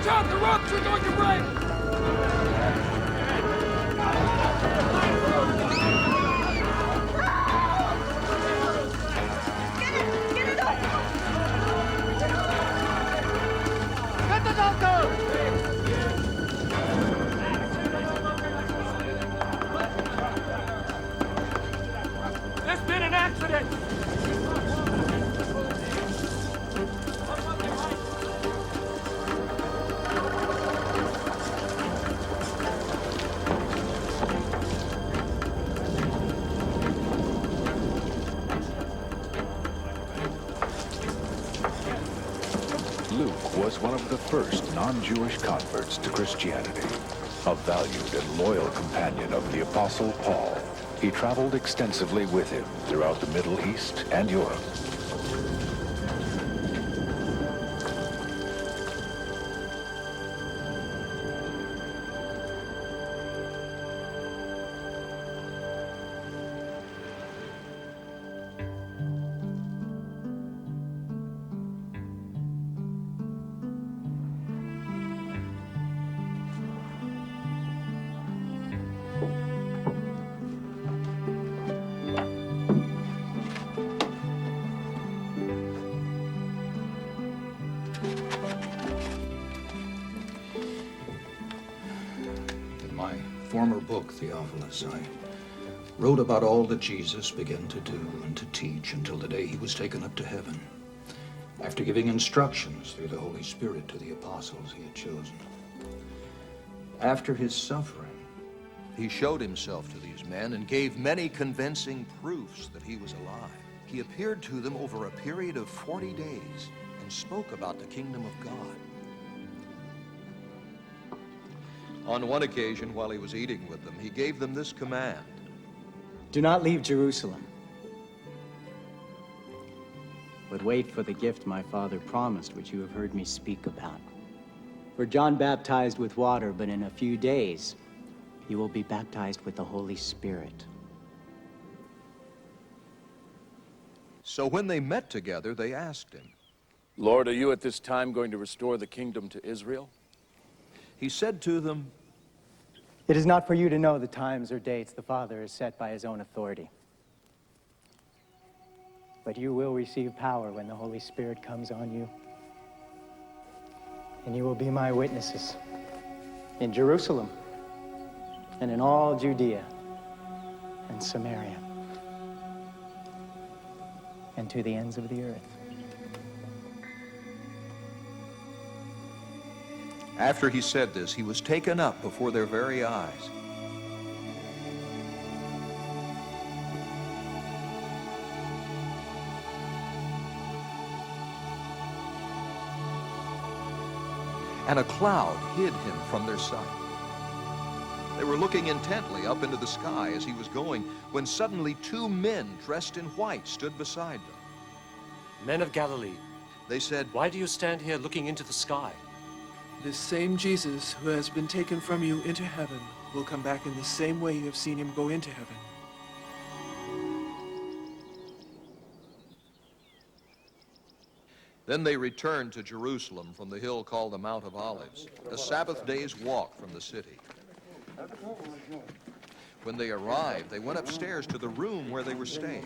out! The ropes are going to break! There's been an accident! Luke was one of the first non-Jewish converts to Christianity. A valued and loyal companion of the Apostle Paul, he traveled extensively with him throughout the Middle East and Europe. Former book, Theophilus, I wrote about all that Jesus began to do and to teach until the day he was taken up to heaven, after giving instructions through the Holy Spirit to the apostles he had chosen. After his suffering, he showed himself to these men and gave many convincing proofs that he was alive. He appeared to them over a period of 40 days and spoke about the kingdom of God. On one occasion, while he was eating with them, he gave them this command. Do not leave Jerusalem, but wait for the gift my Father promised, which you have heard me speak about. For John baptized with water, but in a few days you will be baptized with the Holy Spirit. So when they met together, they asked him, Lord, are you at this time going to restore the kingdom to Israel? He said to them, It is not for you to know the times or dates the Father has set by his own authority. But you will receive power when the Holy Spirit comes on you. And you will be my witnesses in Jerusalem and in all Judea and Samaria and to the ends of the earth. After he said this, he was taken up before their very eyes. And a cloud hid him from their sight. They were looking intently up into the sky as he was going, when suddenly two men dressed in white stood beside them. Men of Galilee, They said, why do you stand here looking into the sky? This same Jesus who has been taken from you into heaven will come back in the same way you have seen him go into heaven. Then they returned to Jerusalem from the hill called the Mount of Olives, a Sabbath day's walk from the city. When they arrived, they went upstairs to the room where they were staying.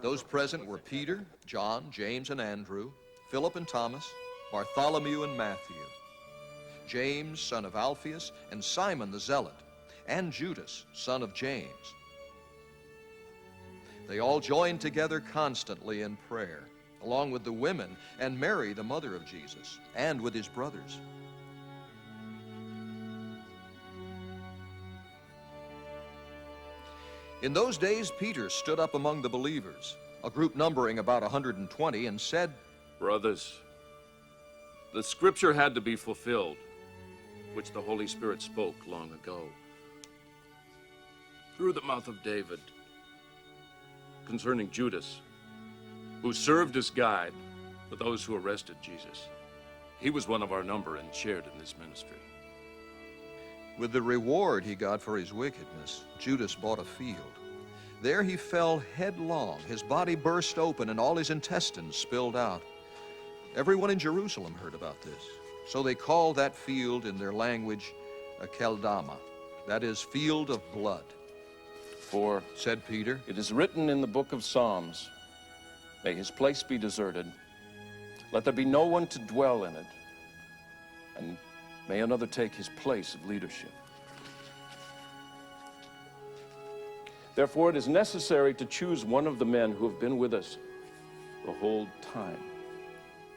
Those present were Peter, John, James, and Andrew, Philip and Thomas, Bartholomew and Matthew, James, son of Alphaeus, and Simon the Zealot, and Judas, son of James. They all joined together constantly in prayer, along with the women and Mary, the mother of Jesus, and with his brothers. In those days, Peter stood up among the believers, a group numbering about 120, and said, Brothers, the scripture had to be fulfilled, which the Holy Spirit spoke long ago, through the mouth of David, concerning Judas, who served as guide for those who arrested Jesus. He was one of our number and shared in this ministry. With the reward he got for his wickedness, Judas bought a field. There he fell headlong. His body burst open and all his intestines spilled out. Everyone in Jerusalem heard about this. So they called that field in their language Akeldama, that is, field of blood. For Said Peter, it is written in the book of Psalms, may his place be deserted, let there be no one to dwell in it, and may another take his place of leadership. Therefore, it is necessary to choose one of the men who have been with us the whole time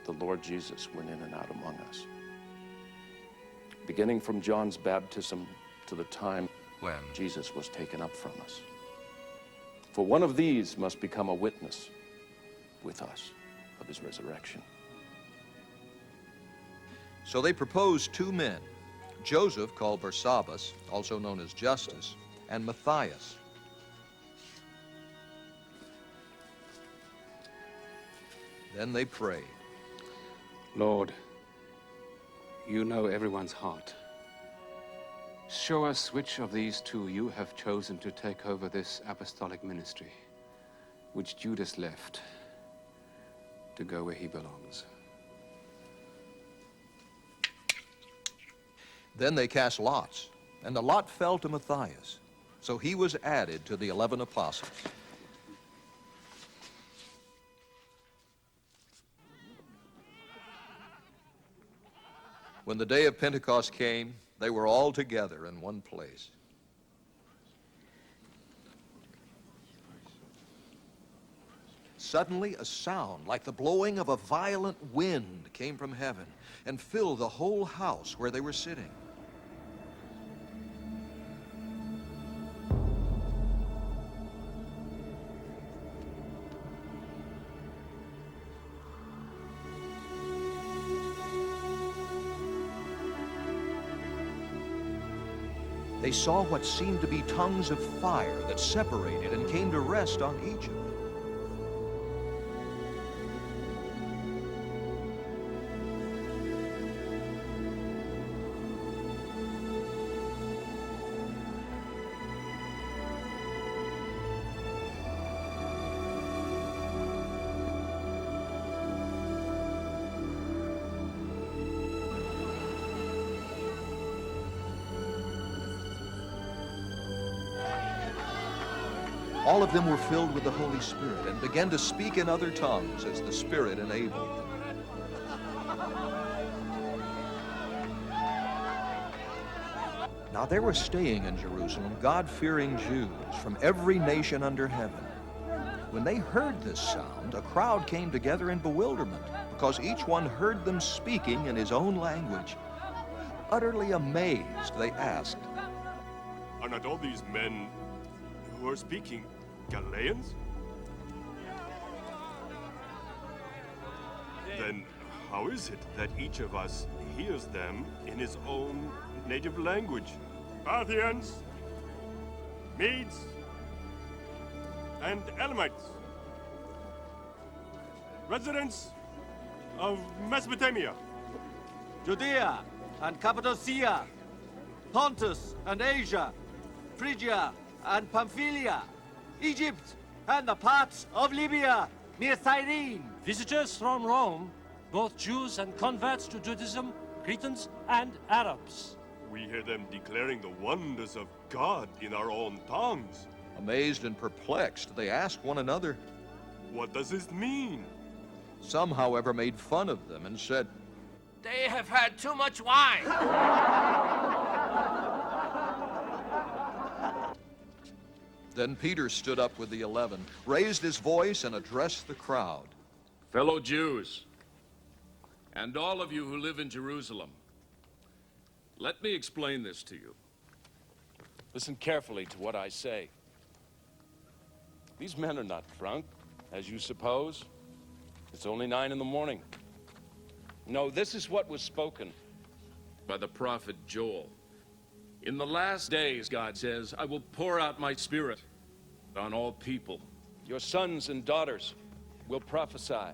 the Lord Jesus went in and out among us, beginning from John's baptism to the time when Jesus was taken up from us. For one of these must become a witness with us of his resurrection. So they proposed 2 men, Joseph, called Barsabbas, also known as Justus, and Matthias. Then they prayed. Lord, you know everyone's heart. Show us which of these 2 you have chosen to take over this apostolic ministry, which Judas left to go where he belongs. Then they cast lots, and the lot fell to Matthias. So he was added to the 11 apostles. When the day of Pentecost came, they were all together in one place. Suddenly, a sound like the blowing of a violent wind came from heaven and filled the whole house where they were sitting. They saw what seemed to be tongues of fire that separated and came to rest on each of them. All of them were filled with the Holy Spirit and began to speak in other tongues as the Spirit enabled them. Now there were staying in Jerusalem God-fearing Jews from every nation under heaven. When they heard this sound, a crowd came together in bewilderment because each one heard them speaking in his own language. Utterly amazed, they asked, "Are not all these men who are speaking Galileans? Then how is it that each of us hears them in his own native language? Parthians, Medes, and Elamites, residents of Mesopotamia, Judea and Cappadocia, Pontus and Asia, Phrygia and Pamphylia, Egypt and the parts of Libya near Cyrene. Visitors from Rome, both Jews and converts to Judaism, Cretans and Arabs. We hear them declaring the wonders of God in our own tongues. Amazed and perplexed, they asked one another, What does this mean? Some, however, made fun of them and said, They have had too much wine. Then Peter stood up with the 11, raised his voice, and addressed the crowd. Fellow Jews, and all of you who live in Jerusalem, let me explain this to you. Listen carefully to what I say. These men are not drunk, as you suppose. It's only 9 in the morning. No, this is what was spoken by the prophet Joel. In the last days, God says, I will pour out my spirit on all people. Your sons and daughters will prophesy.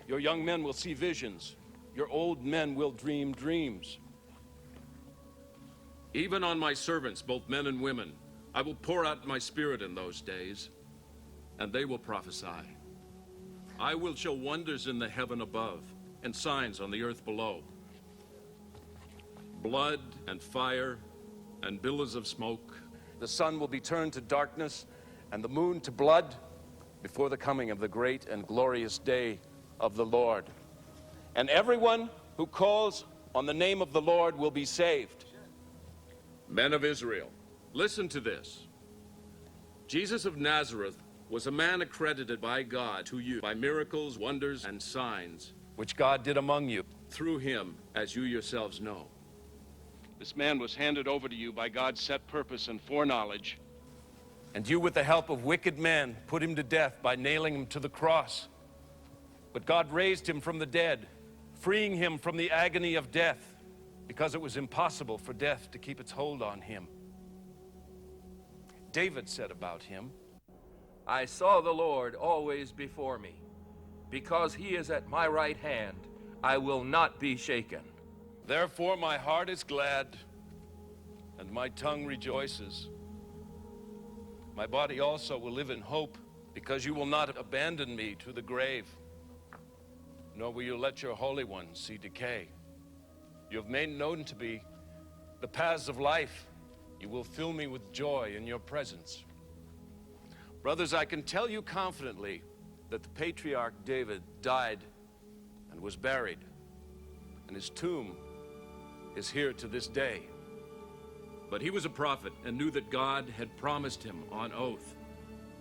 Your young men will see visions. Your old men will dream dreams. Even on my servants, both men and women, I will pour out my spirit in those days, and they will prophesy. I will show wonders in the heaven above and signs on the earth below. Blood and fire and billows of smoke. The sun will be turned to darkness and the moon to blood before the coming of the great and glorious day of the Lord. And everyone who calls on the name of the Lord will be saved. Men of Israel, listen to this. Jesus of Nazareth was a man accredited by God to you by miracles, wonders, and signs, which God did among you through him, as you yourselves know. This man was handed over to you by God's set purpose and foreknowledge, and you, with the help of wicked men, put him to death by nailing him to the cross. But God raised him from the dead, freeing him from the agony of death, because it was impossible for death to keep its hold on him. David said about him, I saw the Lord always before me. Because he is at my right hand, I will not be shaken. therefore my heart is glad, and my tongue rejoices. My body also will live in hope, because you will not abandon me to the grave, nor will you let your Holy One see decay. You have made known to me the paths of life. You will fill me with joy in your presence. Brothers, I can tell you confidently that the patriarch David died and was buried, and his tomb is here to this day. But he was a prophet and knew that God had promised him on oath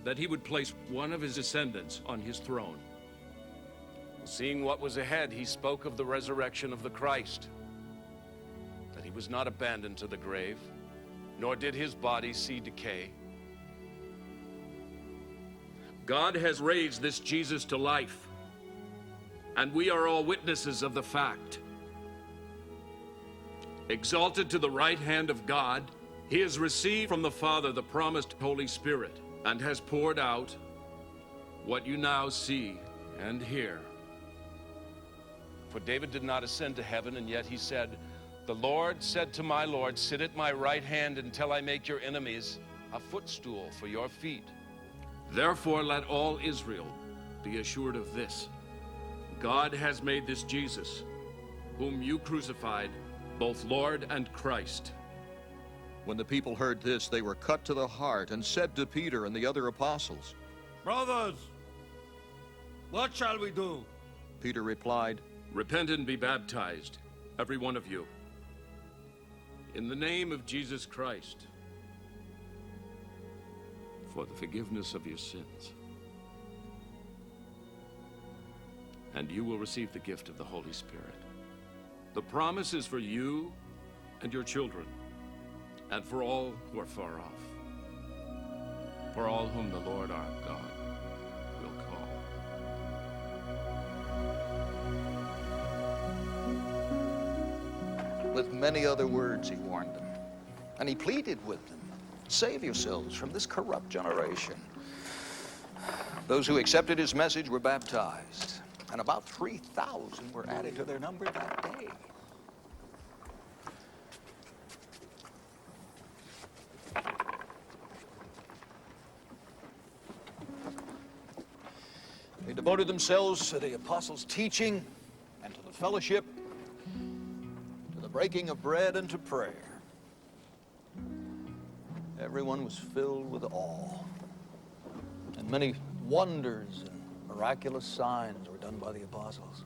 that he would place one of his descendants on his throne. Seeing what was ahead, he spoke of the resurrection of the Christ, that he was not abandoned to the grave, nor did his body see decay. God has raised this Jesus to life, and we are all witnesses of the fact. Exalted to the right hand of God, he has received from the Father the promised Holy Spirit, and has poured out what you now see and hear. For David did not ascend to heaven, and yet he said, "The Lord said to my Lord, sit at my right hand until I make your enemies a footstool for your feet." Therefore let all Israel be assured of this: God has made this Jesus, whom you crucified, both Lord and Christ. When the people heard this, they were cut to the heart and said to Peter and the other apostles, Brothers, what shall we do? Peter replied, Repent and be baptized, every one of you, in the name of Jesus Christ, for the forgiveness of your sins. And you will receive the gift of the Holy Spirit. The promise is for you and your children, and for all who are far off, for all whom the Lord our God will call. With many other words he warned them, and he pleaded with them, save yourselves from this corrupt generation. Those who accepted his message were baptized, and about 3,000 were added to their number that day. They devoted themselves to the apostles' teaching and to the fellowship, to the breaking of bread and to prayer. Everyone was filled with awe, and many wonders and miraculous signs were done by the apostles.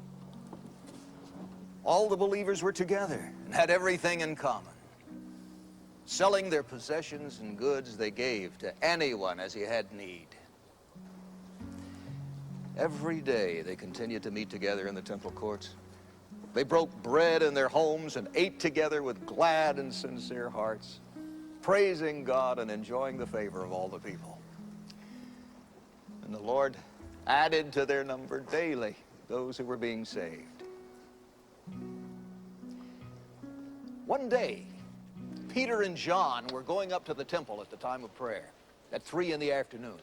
All the believers were together and had everything in common. Selling their possessions and goods, they gave to anyone as he had need. Every day they continued to meet together in the temple courts. They broke bread in their homes and ate together with glad and sincere hearts, praising God and enjoying the favor of all the people. And the Lord added to their number daily those who were being saved. One day, Peter and John were going up to the temple at the time of prayer at 3 in the afternoon.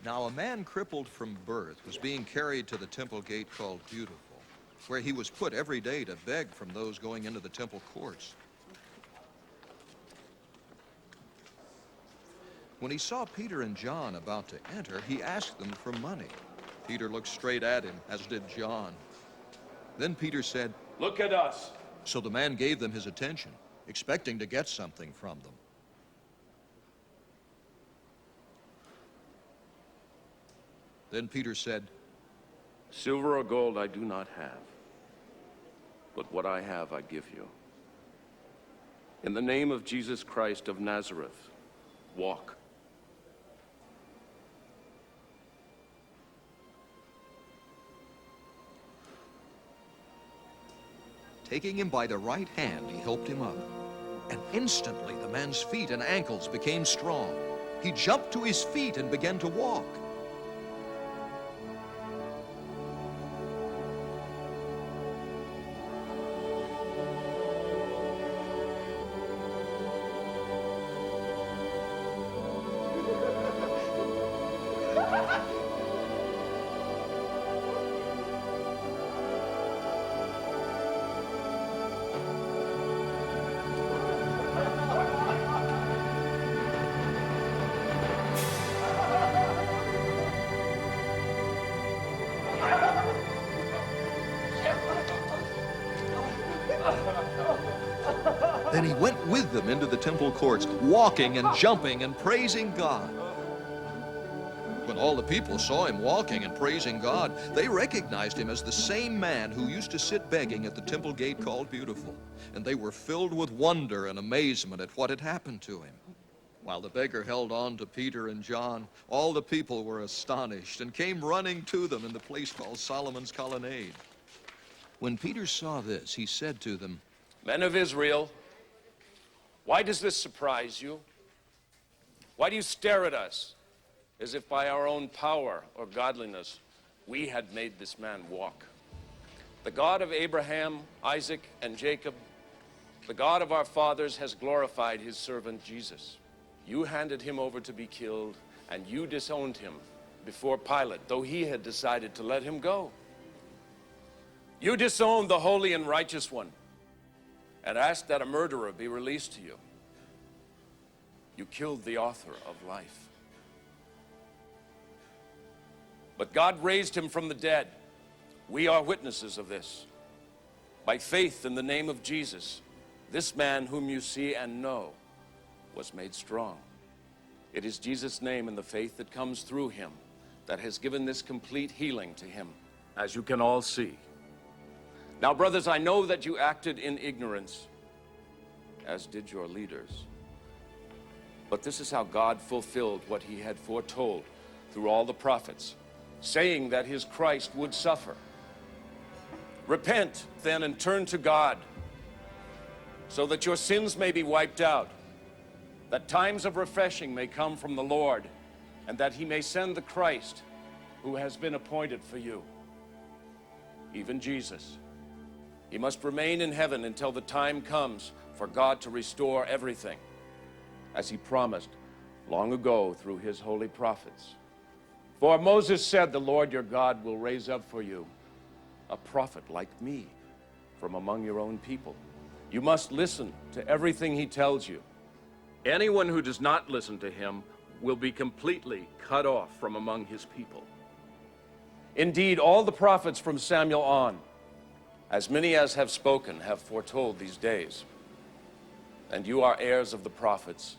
Now a man crippled from birth was being carried to the temple gate called Beautiful, where he was put every day to beg from those going into the temple courts. When he saw Peter and John about to enter, he asked them for money. Peter looked straight at him, as did John. Then Peter said, "Look at us." So the man gave them his attention, expecting to get something from them. Then Peter said, "Silver or gold I do not have, but what I have I give you. In the name of Jesus Christ of Nazareth, walk." Taking him by the right hand, he helped him up. And instantly the man's feet and ankles became strong. He jumped to his feet and began to walk. Then he went with them into the temple courts, walking and jumping and praising God. When all the people saw him walking and praising God, they recognized him as the same man who used to sit begging at the temple gate called Beautiful. And they were filled with wonder and amazement at what had happened to him. While the beggar held on to Peter and John, all the people were astonished and came running to them in the place called Solomon's Colonnade. When Peter saw this, he said to them, "Men of Israel, why does this surprise you? Why do you stare at us as if by our own power or godliness we had made this man walk? The God of Abraham, Isaac, and Jacob, the God of our fathers, has glorified his servant Jesus. You handed him over to be killed, and you disowned him before Pilate, though he had decided to let him go. You disowned the holy and righteous one and asked that a murderer be released to you. You killed the author of life. But God raised him from the dead. We are witnesses of this. By faith in the name of Jesus, this man whom you see and know was made strong. It is Jesus' name and the faith that comes through him that has given this complete healing to him, as you can all see. Now, brothers, I know that you acted in ignorance, as did your leaders. But this is how God fulfilled what he had foretold through all the prophets, saying that his Christ would suffer. Repent, then, and turn to God, so that your sins may be wiped out, that times of refreshing may come from the Lord, and that he may send the Christ who has been appointed for you, even Jesus. He must remain in heaven until the time comes for God to restore everything, as he promised long ago through his holy prophets. For Moses said, the Lord your God will raise up for you a prophet like me from among your own people. You must listen to everything he tells you. Anyone who does not listen to him will be completely cut off from among his people. Indeed, all the prophets from Samuel on, as many as have spoken, have foretold these days. And you are heirs of the prophets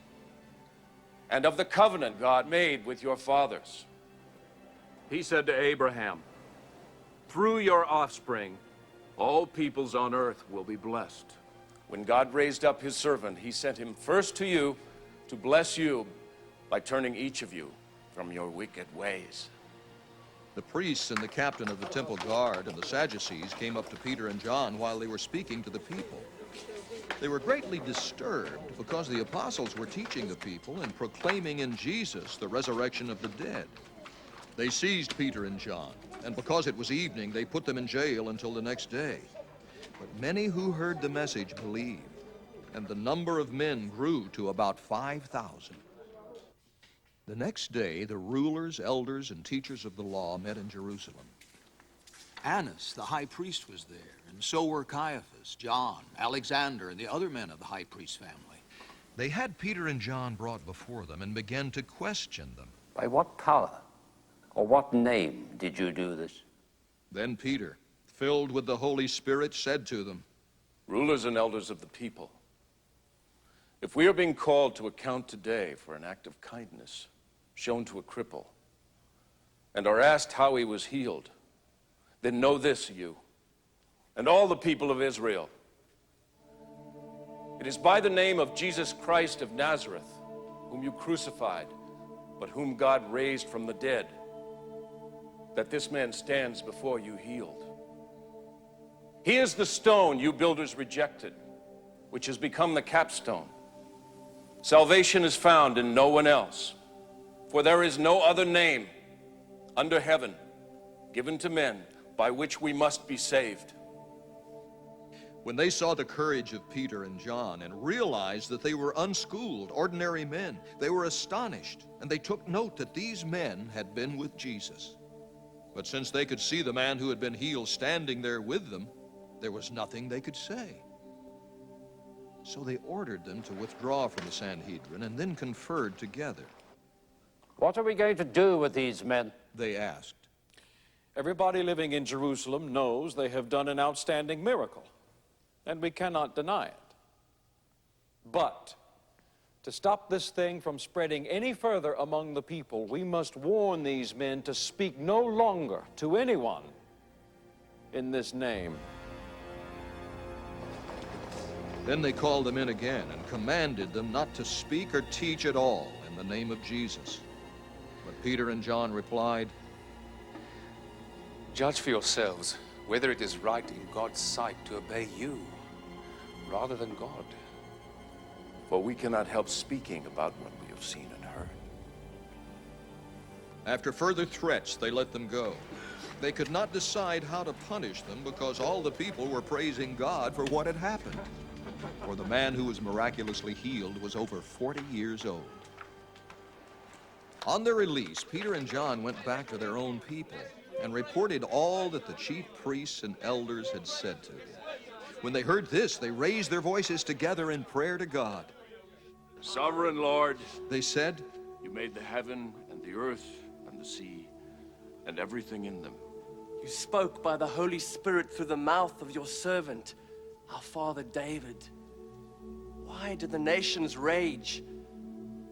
and of the covenant God made with your fathers. He said to Abraham, through your offspring, all peoples on earth will be blessed. When God raised up his servant, he sent him first to you to bless you by turning each of you from your wicked ways. The priests and the captain of the temple guard and the Sadducees came up to Peter and John while they were speaking to the people. They were greatly disturbed because the apostles were teaching the people and proclaiming in Jesus the resurrection of the dead. They seized Peter and John, and because it was evening, they put them in jail until the next day. But many who heard the message believed, and the number of men grew to about 5,000. The next day, the rulers, elders, and teachers of the law met in Jerusalem. Annas, the high priest, was there, and so were Caiaphas, John, Alexander, and the other men of the high priest's family. They had Peter and John brought before them and began to question them. By what power or what name did you do this? Then Peter, filled with the Holy Spirit, said to them, Rulers and elders of the people, if we are being called to account today for an act of kindness shown to a cripple, and are asked how he was healed, then know this, you, and all the people of Israel. It is by the name of Jesus Christ of Nazareth, whom you crucified, but whom God raised from the dead, that this man stands before you healed. He is the stone you builders rejected, which has become the capstone. Salvation is found in no one else, for there is no other name under heaven given to men by which we must be saved. When they saw the courage of Peter and John and realized that they were unschooled, ordinary men, they were astonished, and they took note that these men had been with Jesus. But since they could see the man who had been healed standing there with them, there was nothing they could say. So they ordered them to withdraw from the Sanhedrin and then conferred together. What are we going to do with these men? They asked. Everybody living in Jerusalem knows they have done an outstanding miracle, and we cannot deny it. But to stop this thing from spreading any further among the people, we must warn these men to speak no longer to anyone in this name. Then they called them in again and commanded them not to speak or teach at all in the name of Jesus. But Peter and John replied, Judge for yourselves whether it is right in God's sight to obey you rather than God. For we cannot help speaking about what we have seen and heard. After further threats, they let them go. They could not decide how to punish them because all the people were praising God for what had happened. For the man who was miraculously healed was over 40 years old. On their release, Peter and John went back to their own people and reported all that the chief priests and elders had said to them. When they heard this, they raised their voices together in prayer to God. Sovereign Lord, they said, you made the heaven and the earth and the sea and everything in them. You spoke by the Holy Spirit through the mouth of your servant, our father David. Why do the nations rage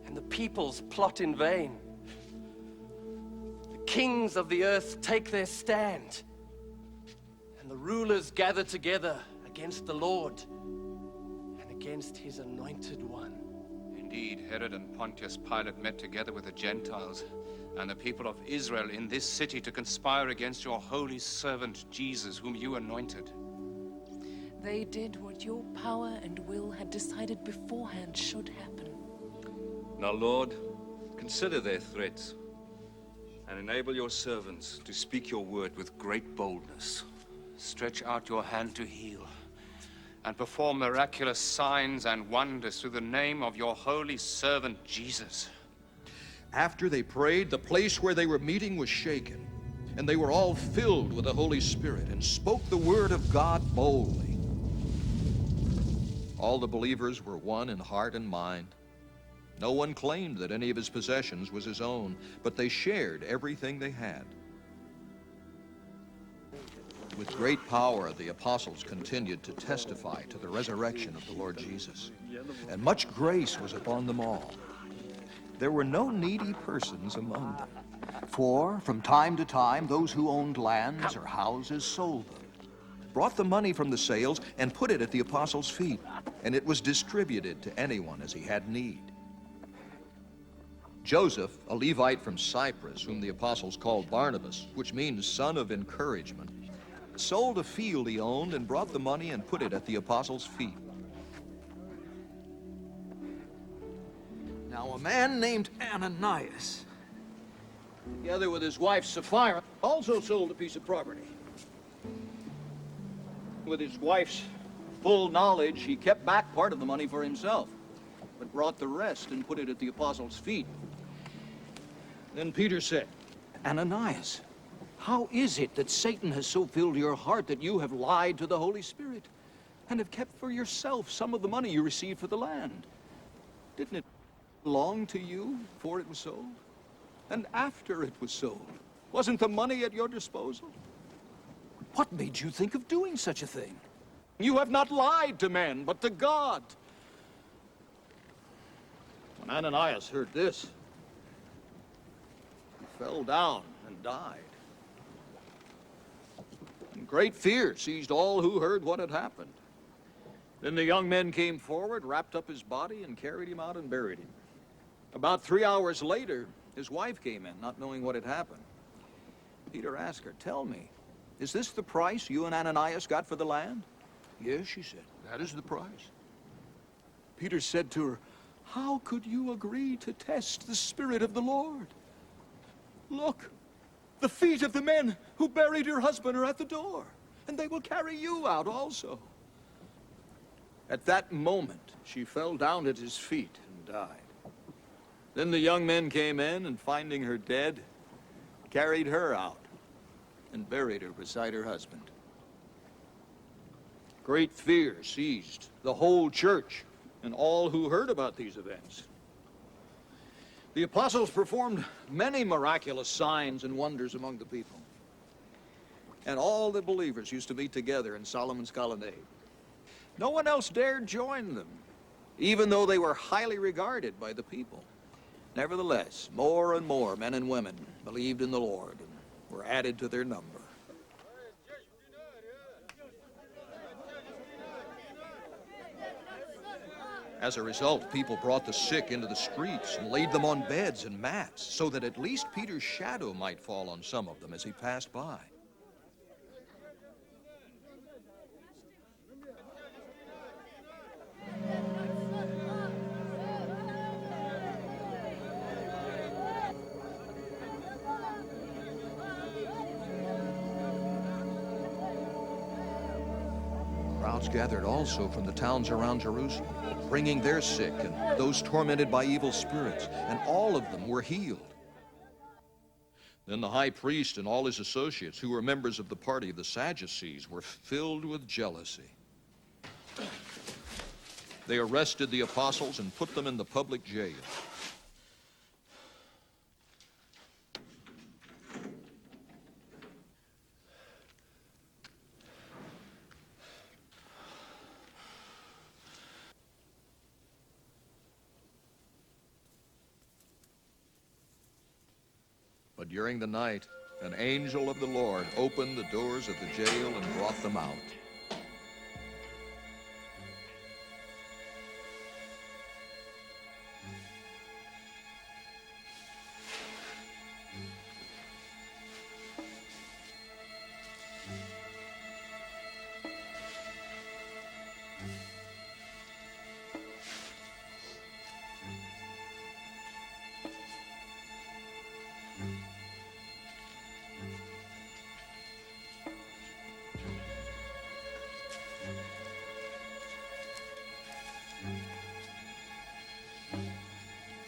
and the peoples plot in vain? The kings of the earth take their stand, and the rulers gather together against the Lord and against his anointed one. Indeed, Herod and Pontius Pilate met together with the Gentiles and the people of Israel in this city to conspire against your holy servant Jesus, whom you anointed. They did what your power and will had decided beforehand should happen. Now, Lord, consider their threats and enable your servants to speak your word with great boldness. Stretch out your hand to heal and perform miraculous signs and wonders through the name of your holy servant Jesus. After they prayed, the place where they were meeting was shaken, and they were all filled with the Holy Spirit and spoke the word of God boldly. All the believers were one in heart and mind. No one claimed that any of his possessions was his own, but they shared everything they had. With great power, the apostles continued to testify to the resurrection of the Lord Jesus, and much grace was upon them all. There were no needy persons among them, for from time to time those who owned lands or houses sold them, brought the money from the sales, and put it at the apostles' feet, and it was distributed to anyone as he had need. Joseph, a Levite from Cyprus, whom the apostles called Barnabas, which means son of encouragement, sold a field he owned and brought the money and put it at the apostles' feet. Now a man named Ananias, together with his wife Sapphira, also sold a piece of property. With his wife's full knowledge, he kept back part of the money for himself, but brought the rest and put it at the apostles' feet. Then Peter said, Ananias, how is it that Satan has so filled your heart that you have lied to the Holy Spirit and have kept for yourself some of the money you received for the land? Didn't it belong to you before it was sold? And after it was sold, wasn't the money at your disposal? What made you think of doing such a thing? You have not lied to men, but to God. When Ananias heard this, he fell down and died. And great fear seized all who heard what had happened. Then the young men came forward, wrapped up his body, and carried him out and buried him. About 3 hours later, his wife came in, not knowing what had happened. Peter asked her, "Tell me, is this the price you and Ananias got for the land?" "Yes," she said, "that is the price." Peter said to her, "How could you agree to test the Spirit of the Lord? Look, the feet of the men who buried your husband are at the door, and they will carry you out also." At that moment, she fell down at his feet and died. Then the young men came in, and finding her dead, carried her out and buried her beside her husband. Great fear seized the whole church and all who heard about these events. The apostles performed many miraculous signs and wonders among the people. And all the believers used to meet together in Solomon's colonnade. No one else dared join them, even though they were highly regarded by the people. Nevertheless, more and more men and women believed in the Lord and were added to their number. As a result, people brought the sick into the streets and laid them on beds and mats so that at least Peter's shadow might fall on some of them as he passed by. Crowds gathered also from the towns around Jerusalem, bringing their sick and those tormented by evil spirits, and all of them were healed. Then the high priest and all his associates, who were members of the party of the Sadducees, were filled with jealousy. They arrested the apostles and put them in the public jail. But during the night, an angel of the Lord opened the doors of the jail and brought them out.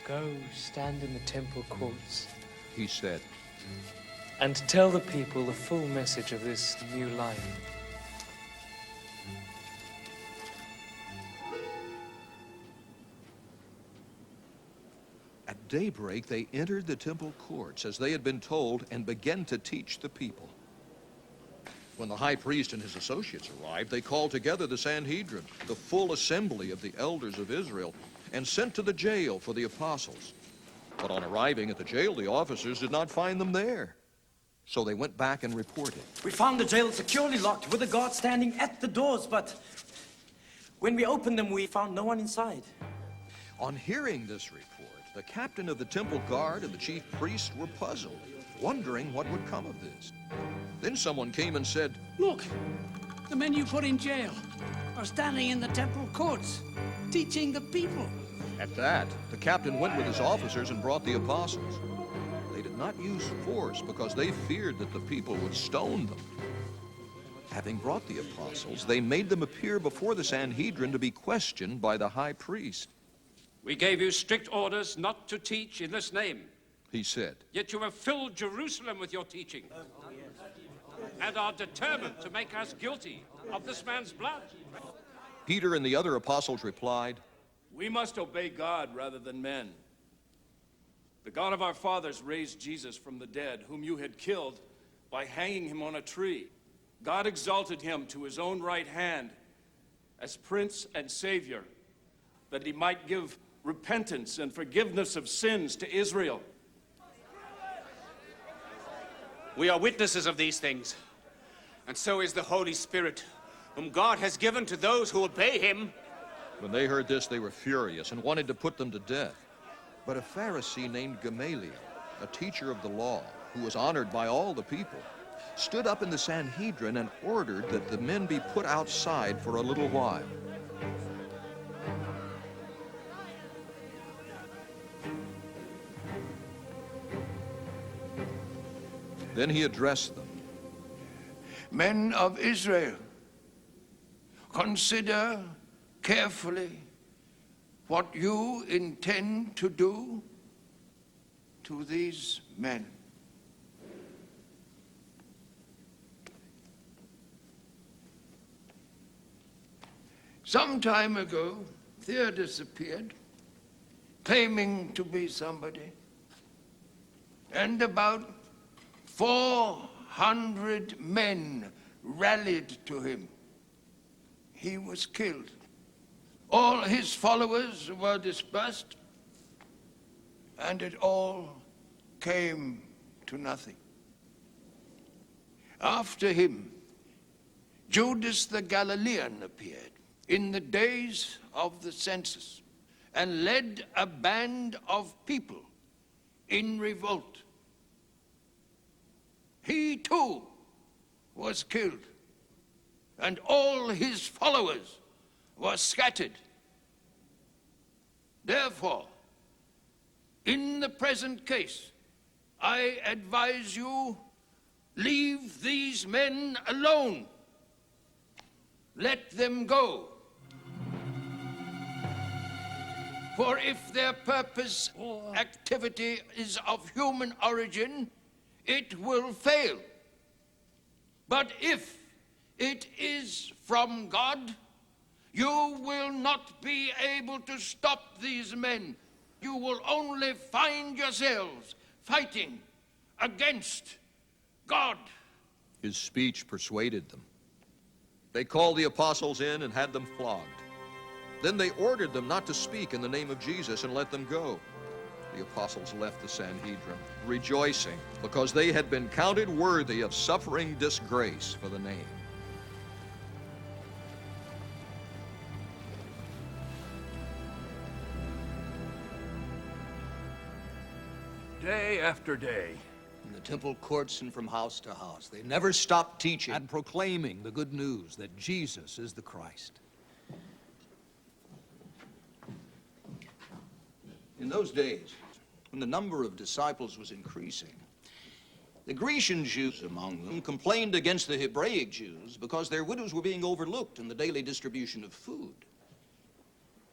Go stand in the temple courts, he said, and tell the people the full message of this new life. At daybreak, they entered the temple courts as they had been told and began to teach the people. When the high priest and his associates arrived, they called together the Sanhedrin, the full assembly of the elders of Israel, and sent to the jail for the apostles. But on arriving at the jail, the officers did not find them there. So they went back and reported. "We found the jail securely locked with a guard standing at the doors, but when we opened them, we found no one inside." On hearing this report, the captain of the temple guard and the chief priests were puzzled, wondering what would come of this. Then someone came and said, "Look, the men you put in jail are standing in the temple courts, teaching the people." At that, the captain went with his officers and brought the apostles. They did not use force because they feared that the people would stone them. Having brought the apostles, they made them appear before the Sanhedrin to be questioned by the high priest. "We gave you strict orders not to teach in this name," he said. "Yet you have filled Jerusalem with your teaching and are determined to make us guilty of this man's blood." Peter and the other apostles replied, We must obey God rather than men. The God of our fathers raised Jesus from the dead, whom you had killed by hanging him on a tree. God exalted him to his own right hand as Prince and Savior, that he might give repentance and forgiveness of sins to Israel. We are witnesses of these things, and so is the Holy Spirit, whom God has given to those who obey him. When they heard this, they were furious and wanted to put them to death. But a Pharisee named Gamaliel, a teacher of the law, who was honored by all the people, stood up in the Sanhedrin and ordered that the men be put outside for a little while. Then he addressed them. Men of Israel, consider carefully what you intend to do to these men. Some time ago, Theodas appeared, claiming to be somebody, and about 400 men rallied to him. He was killed. All his followers were dispersed, and it all came to nothing. After him, Judas the Galilean appeared in the days of the census and led a band of people in revolt. He too was killed, and all his followers were scattered. Therefore, in the present case, I advise you, leave these men alone. Let them go. For if their purpose or activity is of human origin, it will fail. But if it is from God, you will not be able to stop these men. You will only find yourselves fighting against God. His speech persuaded them. They called the apostles in and had them flogged. Then they ordered them not to speak in the name of Jesus and let them go. The apostles left the Sanhedrin, rejoicing because they had been counted worthy of suffering disgrace for the name. Day after day, in the temple courts and from house to house, they never stopped teaching and proclaiming the good news that Jesus is the Christ. In those days, when the number of disciples was increasing, the Grecian Jews among them complained against the Hebraic Jews because their widows were being overlooked in the daily distribution of food.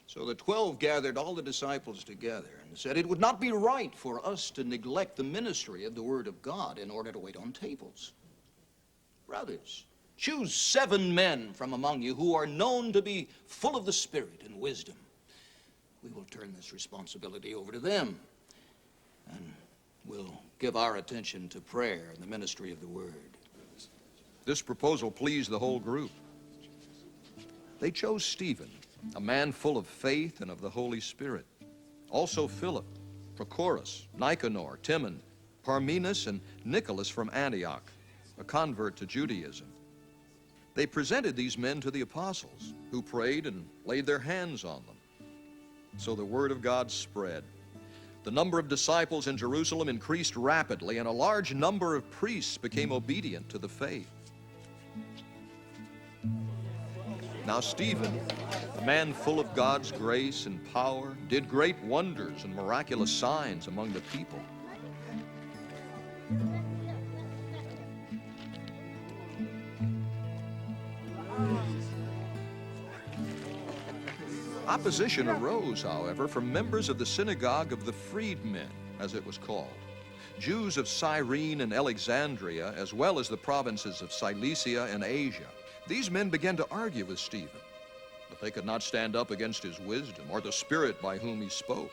So the 12 gathered all the disciples together and said, it would not be right for us to neglect the ministry of the Word of God in order to wait on tables. Brothers, choose 7 men from among you who are known to be full of the Spirit and wisdom. We will turn this responsibility over to them, and we'll give our attention to prayer and the ministry of the Word. This proposal pleased the whole group. They chose Stephen, a man full of faith and of the Holy Spirit. Also Philip, Prochorus, Nicanor, Timon, Parmenas, and Nicholas from Antioch, a convert to Judaism. They presented these men to the apostles, who prayed and laid their hands on them. So the word of God spread. The number of disciples in Jerusalem increased rapidly, and a large number of priests became obedient to the faith. Now Stephen, a man full of God's grace and power, did great wonders and miraculous signs among the people. Opposition arose, however, from members of the synagogue of the freedmen, as it was called, Jews of Cyrene and Alexandria, as well as the provinces of Cilicia and Asia. These men began to argue with Stephen. The but they could not stand up against his wisdom or the Spirit by whom he spoke.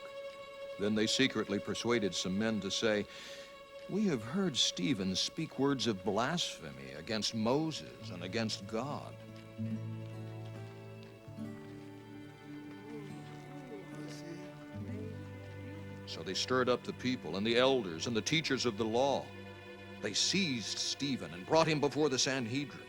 Then they secretly persuaded some men to say, "We have heard Stephen speak words of blasphemy against Moses and against God." So they stirred up the people and the elders and the teachers of the law. They seized Stephen and brought him before the Sanhedrin.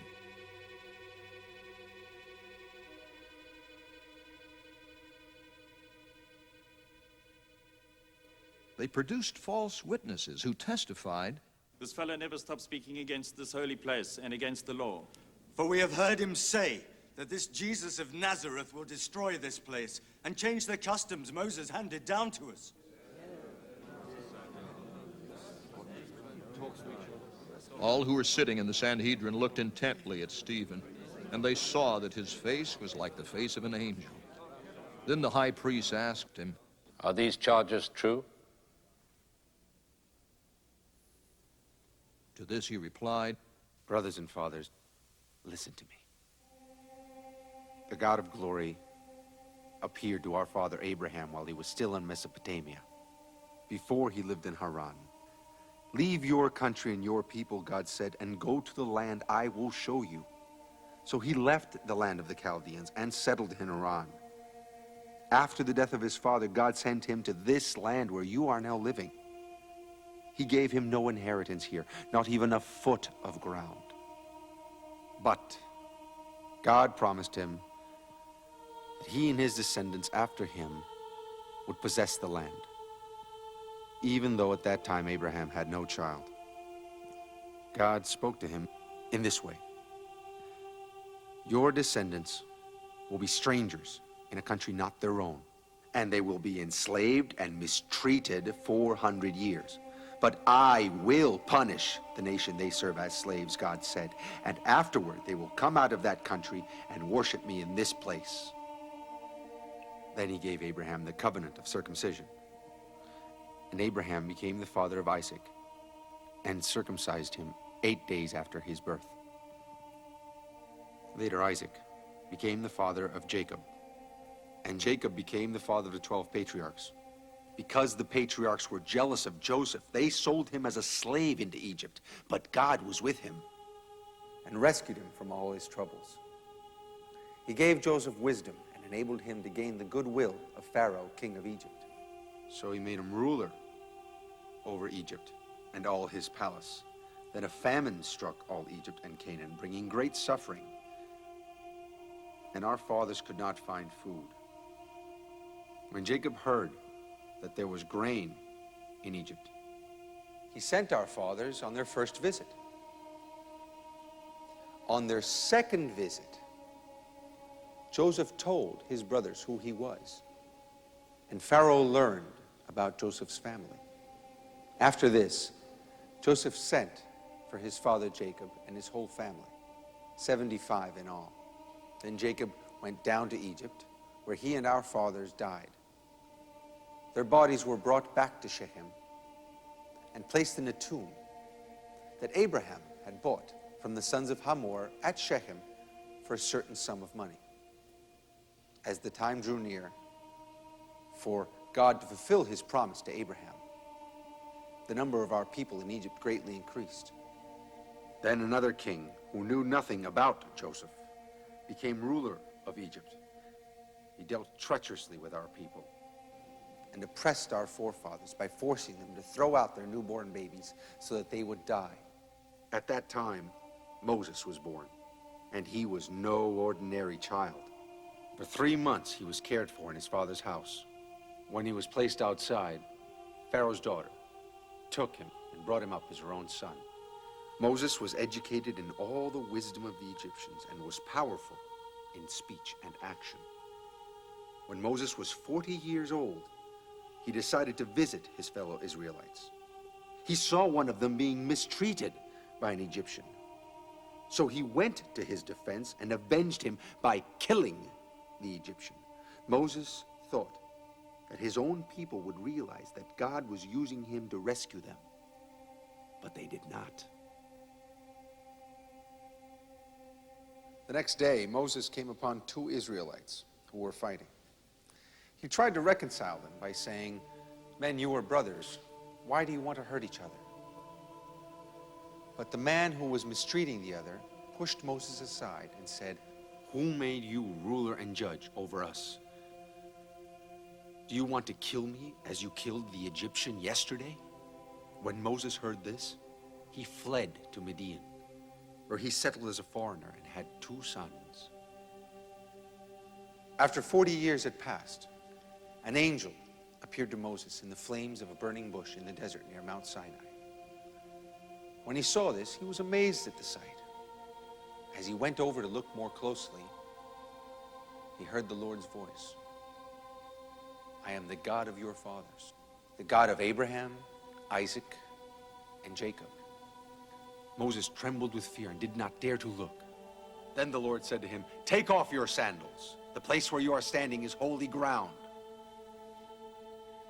They produced false witnesses who testified, "This fellow never stops speaking against this holy place and against the law. For we have heard him say that this Jesus of Nazareth will destroy this place and change the customs Moses handed down to us." all who were sitting in the Sanhedrin looked intently at Stephen, and they saw that his face was like the face of an angel. Then the high priest asked him, "Are these charges true?" To this he replied, "Brothers and fathers, listen to me. The God of glory appeared to our father Abraham while he was still in Mesopotamia, before he lived in Haran. Leave your country and your people, God said, and go to the land I will show you. So he left the land of the Chaldeans and settled in Haran. After the death of his father, God sent him to this land where you are now living. He gave him no inheritance here, not even a foot of ground. But God promised him that he and his descendants after him would possess the land, even though at that time Abraham had no child. God spoke to him in this way: your descendants will be strangers in a country not their own, and they will be enslaved and mistreated 400 years. But I will punish the nation they serve as slaves, God said, and afterward they will come out of that country and worship me in this place. Then he gave Abraham the covenant of circumcision. And Abraham became the father of Isaac and circumcised him 8 days after his birth. Later, Isaac became the father of Jacob, and Jacob became the father of the 12 patriarchs. Because the patriarchs were jealous of Joseph, they sold him as a slave into Egypt, but God was with him and rescued him from all his troubles. He gave Joseph wisdom and enabled him to gain the goodwill of Pharaoh, king of Egypt. So he made him ruler over Egypt and all his palace. Then a famine struck all Egypt and Canaan, bringing great suffering. And our fathers could not find food. When Jacob heard that there was grain in Egypt, he sent our fathers on their first visit. On their second visit, Joseph told his brothers who he was, and Pharaoh learned about Joseph's family. After this, Joseph sent for his father Jacob and his whole family, 75 in all. Then Jacob went down to Egypt, where he and our fathers died. Their bodies were brought back to Shechem and placed in a tomb that Abraham had bought from the sons of Hamor at Shechem for a certain sum of money. As the time drew near for God to fulfill his promise to Abraham, the number of our people in Egypt greatly increased. Then another king who knew nothing about Joseph became ruler of Egypt. He dealt treacherously with our people and oppressed our forefathers by forcing them to throw out their newborn babies so that they would die. At that time, Moses was born, and he was no ordinary child. For 3 months, he was cared for in his father's house. When he was placed outside, Pharaoh's daughter took him and brought him up as her own son. Moses was educated in all the wisdom of the Egyptians and was powerful in speech and action. When Moses was 40 years old, he decided to visit his fellow Israelites. He saw one of them being mistreated by an Egyptian. So he went to his defense and avenged him by killing the Egyptian. Moses thought that his own people would realize that God was using him to rescue them, but they did not. The next day, Moses came upon two Israelites who were fighting. He tried to reconcile them by saying, "Men, you are brothers. Why do you want to hurt each other?" But the man who was mistreating the other pushed Moses aside and said, "Who made you ruler and judge over us? Do you want to kill me as you killed the Egyptian yesterday?" When Moses heard this, he fled to Midian, where he settled as a foreigner and had 2 sons. After 40 years had passed, an angel appeared to Moses in the flames of a burning bush in the desert near Mount Sinai. When he saw this, he was amazed at the sight. As he went over to look more closely, he heard the Lord's voice. "I am the God of your fathers, the God of Abraham, Isaac, and Jacob." Moses trembled with fear and did not dare to look. Then the Lord said to him, "Take off your sandals. The place where you are standing is holy ground.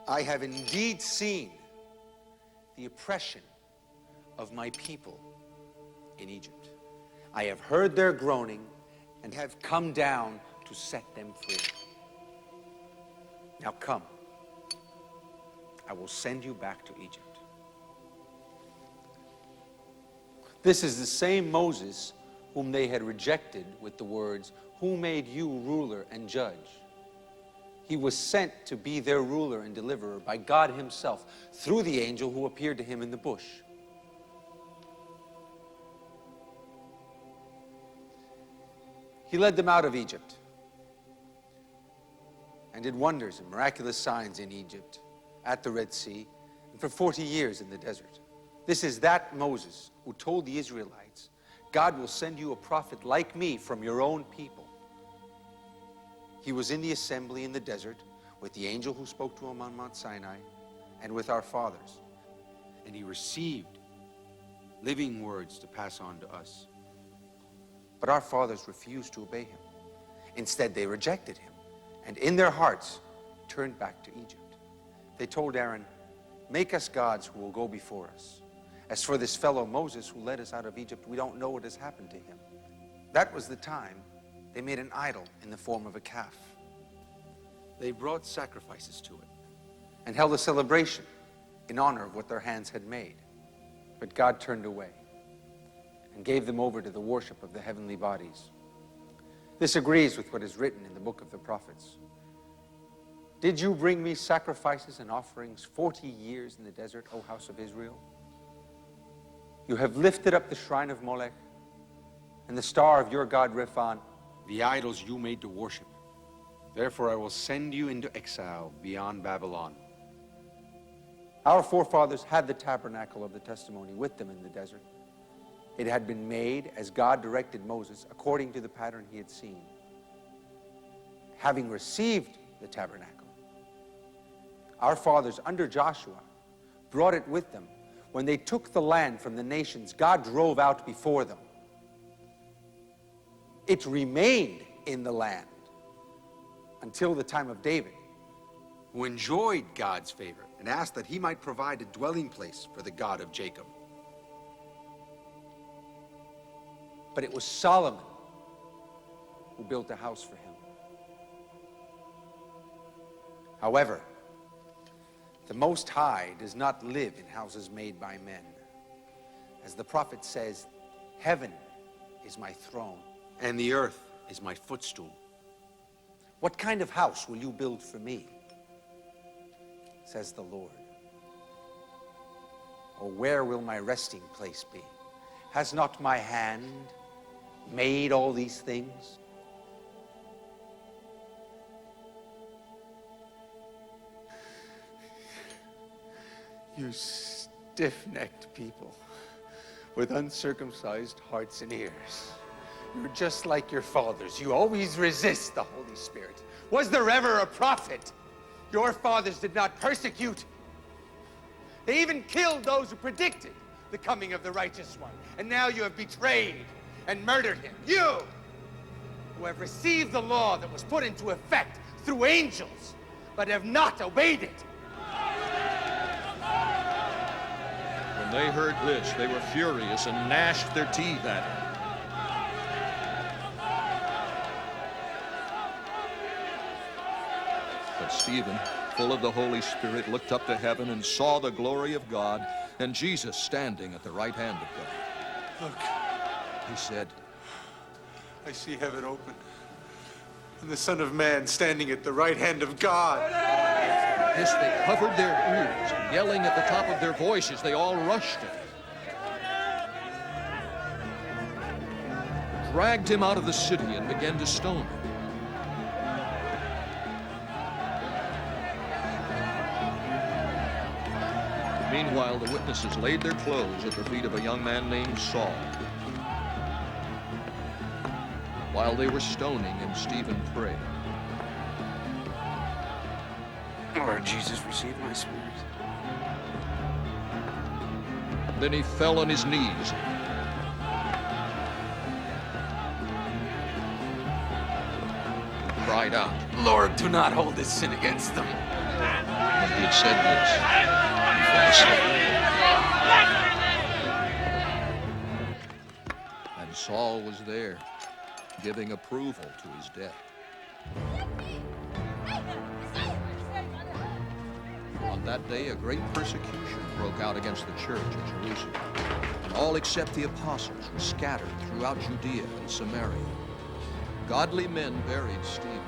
I have indeed seen the oppression of my people in Egypt. I have heard their groaning and have come down to set them free. Now come, I will send you back to Egypt." This is the same Moses whom they had rejected with the words, "Who made you ruler and judge?" He was sent to be their ruler and deliverer by God himself through the angel who appeared to him in the bush. He led them out of Egypt and did wonders and miraculous signs in Egypt, at the Red Sea, and for 40 years in the desert. This is that Moses who told the Israelites, "God will send you a prophet like me from your own people." He was in the assembly in the desert with the angel who spoke to him on Mount Sinai and with our fathers, and he received living words to pass on to us. But our fathers refused to obey him. Instead, they rejected him, and in their hearts turned back to Egypt. They told Aaron, "Make us gods who will go before us. As for this fellow Moses who led us out of Egypt, we don't know what has happened to him." That was the time they made an idol in the form of a calf. They brought sacrifices to it and held a celebration in honor of what their hands had made. But God turned away and gave them over to the worship of the heavenly bodies. This agrees with what is written in the book of the prophets. "Did you bring me sacrifices and offerings 40 years in the desert, O house of Israel? You have lifted up the shrine of Molech and the star of your god Rephan, the idols you made to worship. Therefore I will send you into exile beyond Babylon." Our forefathers had the tabernacle of the testimony with them in the desert. It had been made as God directed Moses according to the pattern he had seen. Having received the tabernacle, our fathers under Joshua brought it with them when they took the land from the nations God drove out before them. It remained in the land until the time of David, who enjoyed God's favor and asked that he might provide a dwelling place for the God of Jacob. But it was Solomon who built a house for him. However, the Most High does not live in houses made by men. As the prophet says, "Heaven is my throne, and the earth is my footstool. What kind of house will you build for me? Says the Lord. Or where will my resting place be? Has not my hand made all these things?" You stiff-necked people with uncircumcised hearts and ears. You're just like your fathers. You always resist the Holy Spirit. Was there ever a prophet? Your fathers did not persecute. They even killed those who predicted the coming of the righteous one. And now you have betrayed and murdered him. You, who have received the law that was put into effect through angels, but have not obeyed it. When they heard this, they were furious and gnashed their teeth at him. But Stephen, full of the Holy Spirit, looked up to heaven and saw the glory of God and Jesus standing at the right hand of God. Look, He said, I see heaven open, and the Son of Man standing at the right hand of God. At this, they covered their ears, and yelling at the top of their voices, they all rushed him. Dragged him out of the city and began to stone him. Meanwhile, the witnesses laid their clothes at the feet of a young man named Saul. While they were stoning him, Stephen prayed. Lord Jesus, receive my spirit. Then he fell on his knees. Cried out, Lord, do not hold this sin against them. When he had said this, he fell asleep. And Saul was there, giving approval to his death. On that day, a great persecution broke out against the church in Jerusalem. And all except the apostles were scattered throughout Judea and Samaria. Godly men buried Stephen,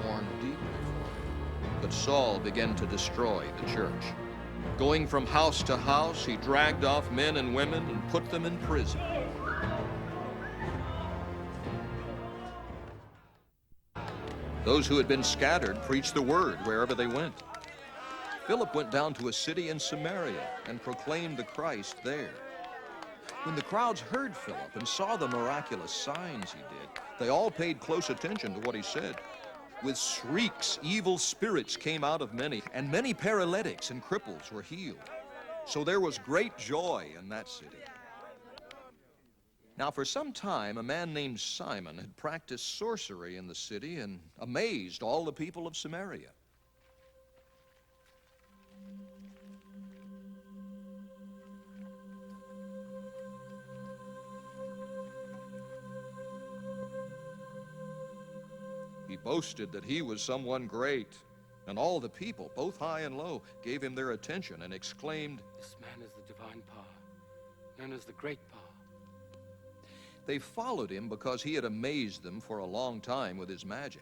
mourned deeply for him. But Saul began to destroy the church. Going from house to house, he dragged off men and women and put them in prison. Those who had been scattered preached the word wherever they went. Philip went down to a city in Samaria and proclaimed the Christ there. When the crowds heard Philip and saw the miraculous signs he did, they all paid close attention to what he said. With shrieks, evil spirits came out of many, and many paralytics and cripples were healed. So there was great joy in that city. Now, for some time, a man named Simon had practiced sorcery in the city and amazed all the people of Samaria. He boasted that he was someone great, and all the people, both high and low, gave him their attention and exclaimed, This man is the divine power, known as the great power. They followed him because he had amazed them for a long time with his magic.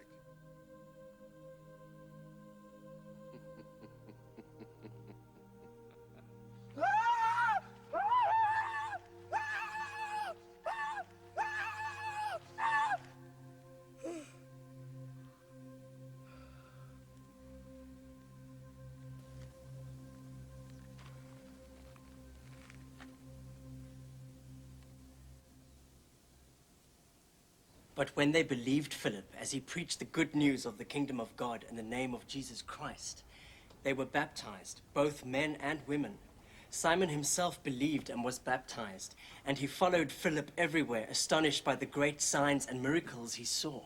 But when they believed Philip as he preached the good news of the kingdom of God in the name of Jesus Christ, they were baptized, both men and women. Simon himself believed and was baptized, and he followed Philip everywhere, astonished by the great signs and miracles he saw.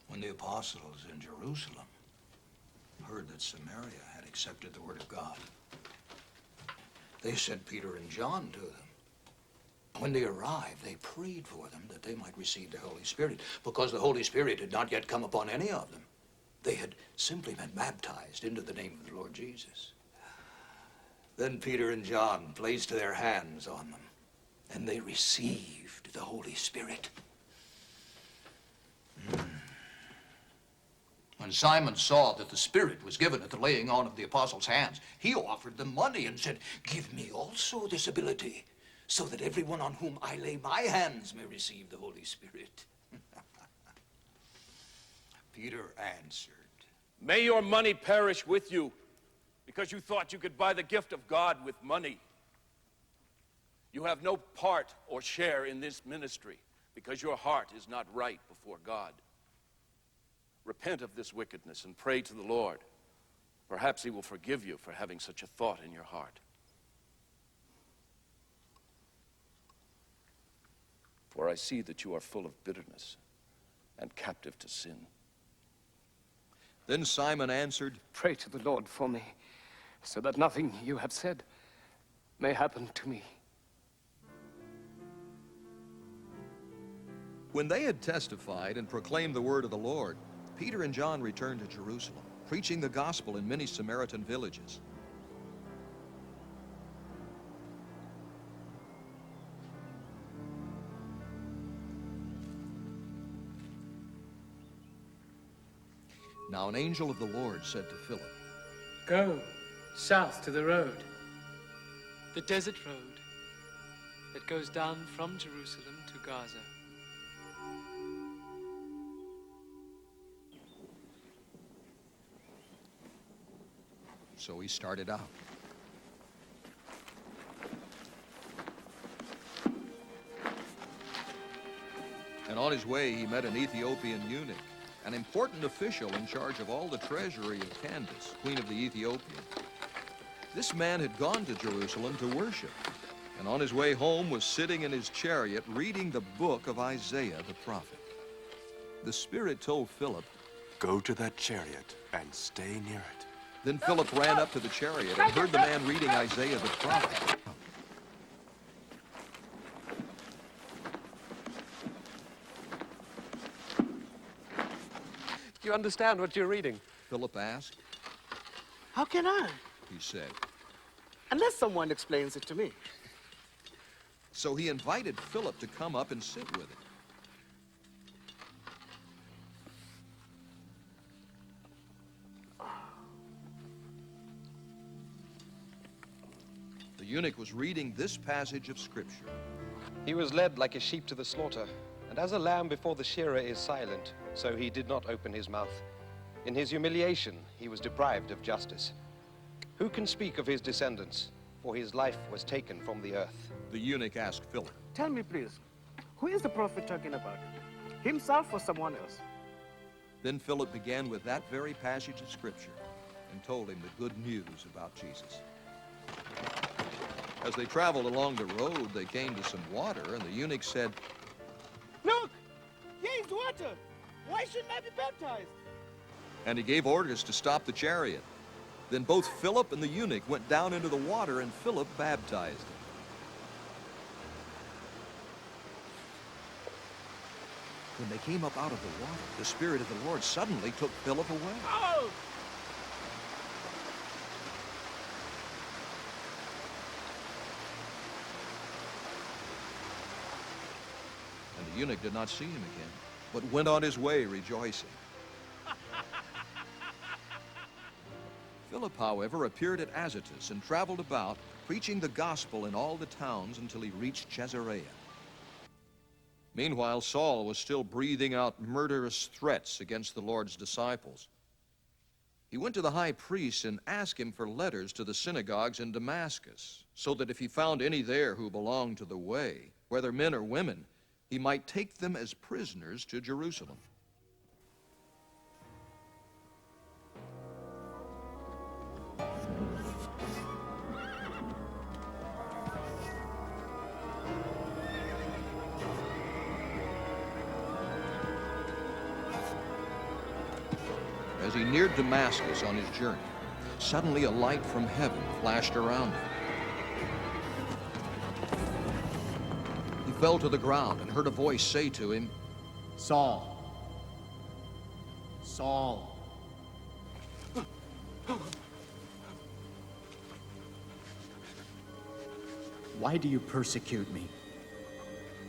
When the apostles in Jerusalem heard that Samaria had accepted the word of God, they sent Peter and John to them. When they arrived, they prayed for them that they might receive the Holy Spirit, because the Holy Spirit had not yet come upon any of them. They had simply been baptized into the name of the Lord Jesus. Then Peter and John placed their hands on them, and they received the Holy Spirit. When Simon saw that the Spirit was given at the laying on of the apostles' hands, he offered them money and said, "Give me also this ability, so that everyone on whom I lay my hands may receive the Holy Spirit." Peter answered, May your money perish with you, because you thought you could buy the gift of God with money. You have no part or share in this ministry, because your heart is not right before God. Repent of this wickedness and pray to the Lord. Perhaps he will forgive you for having such a thought in your heart. For I see that you are full of bitterness and captive to sin. Then Simon answered, Pray to the Lord for me, so that nothing you have said may happen to me. When they had testified and proclaimed the word of the Lord, Peter and John returned to Jerusalem, preaching the gospel in many Samaritan villages. Now an angel of the Lord said to Philip, Go south to the road. The desert road that goes down from Jerusalem to Gaza. So he started out. And on his way, he met an Ethiopian eunuch, an important official in charge of all the treasury of Candace, queen of the Ethiopians. This man had gone to Jerusalem to worship, and on his way home was sitting in his chariot reading the book of Isaiah the prophet. The Spirit told Philip, Go to that chariot and stay near it. Then Philip ran up to the chariot and heard the man reading Isaiah the prophet. Do you understand what you're reading? Philip asked. How can I? He said. Unless someone explains it to me. So he invited Philip to come up and sit with him. The eunuch was reading this passage of Scripture. He was led like a sheep to the slaughter, and as a lamb before the shearer is silent, so he did not open his mouth. In his humiliation, he was deprived of justice. Who can speak of his descendants? For his life was taken from the earth. The eunuch asked Philip, Tell me, please, who is the prophet talking about? Himself or someone else? Then Philip began with that very passage of Scripture and told him the good news about Jesus. As they traveled along the road, they came to some water, and the eunuch said, Look! Here is water! Why shouldn't I be baptized? and he gave orders to stop the chariot. Then both Philip and the eunuch went down into the water, and Philip baptized him. When they came up out of the water, the Spirit of the Lord suddenly took Philip away. Oh! And the eunuch did not see him again, but went on his way rejoicing. Philip, however, appeared at Azotus and traveled about, preaching the gospel in all the towns until he reached Caesarea. Meanwhile, Saul was still breathing out murderous threats against the Lord's disciples. He went to the high priest and asked him for letters to the synagogues in Damascus, so that if he found any there who belonged to the way, whether men or women, he might take them as prisoners to Jerusalem. As he neared Damascus on his journey, suddenly a light from heaven flashed around him. He fell to the ground and heard a voice say to him, Saul, Saul. Why do you persecute me?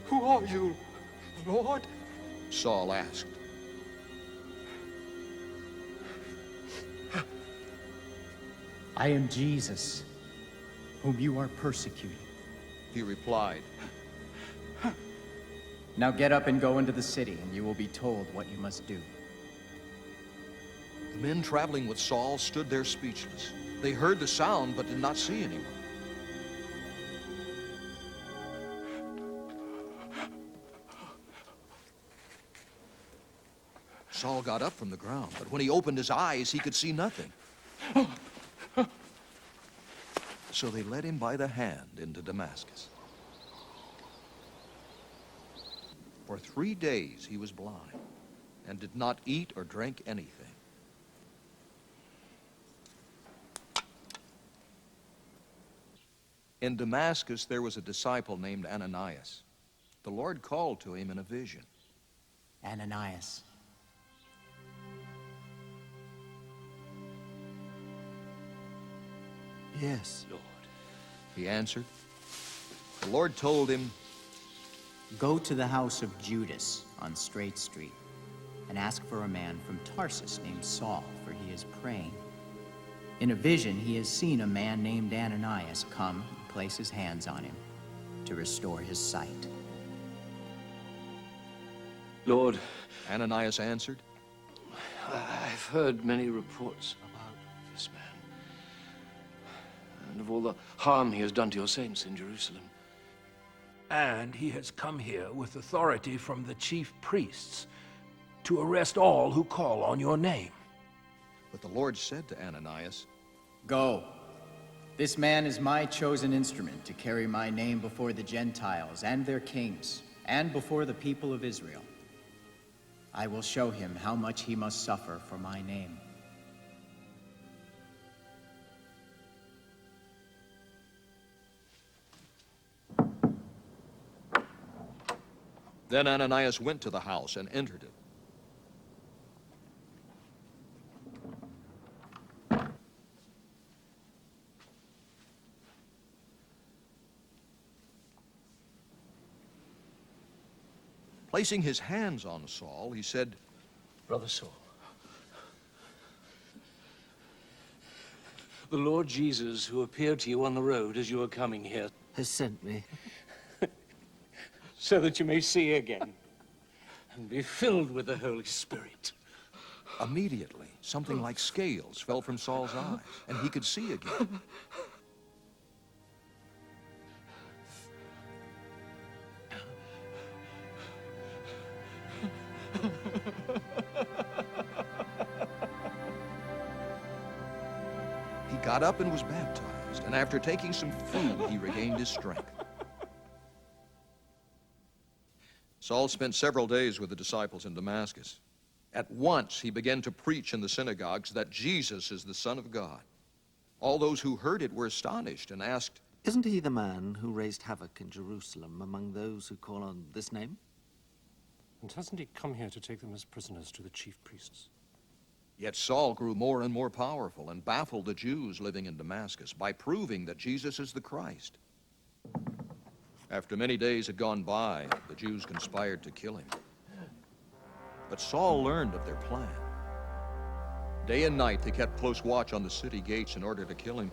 Who are you, Lord? Saul asked. I am Jesus, whom you are persecuting. He replied, Now get up and go into the city, and you will be told what you must do. The men traveling with Saul stood there speechless. They heard the sound, but did not see anyone. Saul got up from the ground, but when he opened his eyes, he could see nothing. So they led him by the hand into Damascus. For 3 days he was blind and did not eat or drink anything. In Damascus there was a disciple named Ananias. The Lord called to him in a vision. Ananias. Yes, Lord. He answered. The Lord told him, Go to the house of Judas on Straight Street and ask for a man from Tarsus named Saul, for he is praying. In a vision, he has seen a man named Ananias come and place his hands on him to restore his sight. Lord, Ananias answered, I've heard many reports about this man and of all the harm he has done to your saints in Jerusalem. And he has come here with authority from the chief priests to arrest all who call on your name. But the Lord said to Ananias, Go. This man is my chosen instrument to carry my name before the Gentiles and their kings, and before the people of Israel. I will show him how much he must suffer for my name. Then Ananias went to the house and entered it. Placing his hands on Saul, he said, Brother Saul, the Lord Jesus, who appeared to you on the road as you were coming here, has sent me. so that you may see again and be filled with the Holy Spirit. Immediately, something like scales fell from Saul's eyes, and he could see again. He got up and was baptized, and after taking some food, he regained his strength. Saul spent several days with the disciples in Damascus. At once, he began to preach in the synagogues that Jesus is the Son of God. All those who heard it were astonished and asked, Isn't he the man who raised havoc in Jerusalem among those who call on this name? And hasn't he come here to take them as prisoners to the chief priests? Yet Saul grew more and more powerful and baffled the Jews living in Damascus by proving that Jesus is the Christ. After many days had gone by, the Jews conspired to kill him. But Saul learned of their plan. Day and night they kept close watch on the city gates in order to kill him,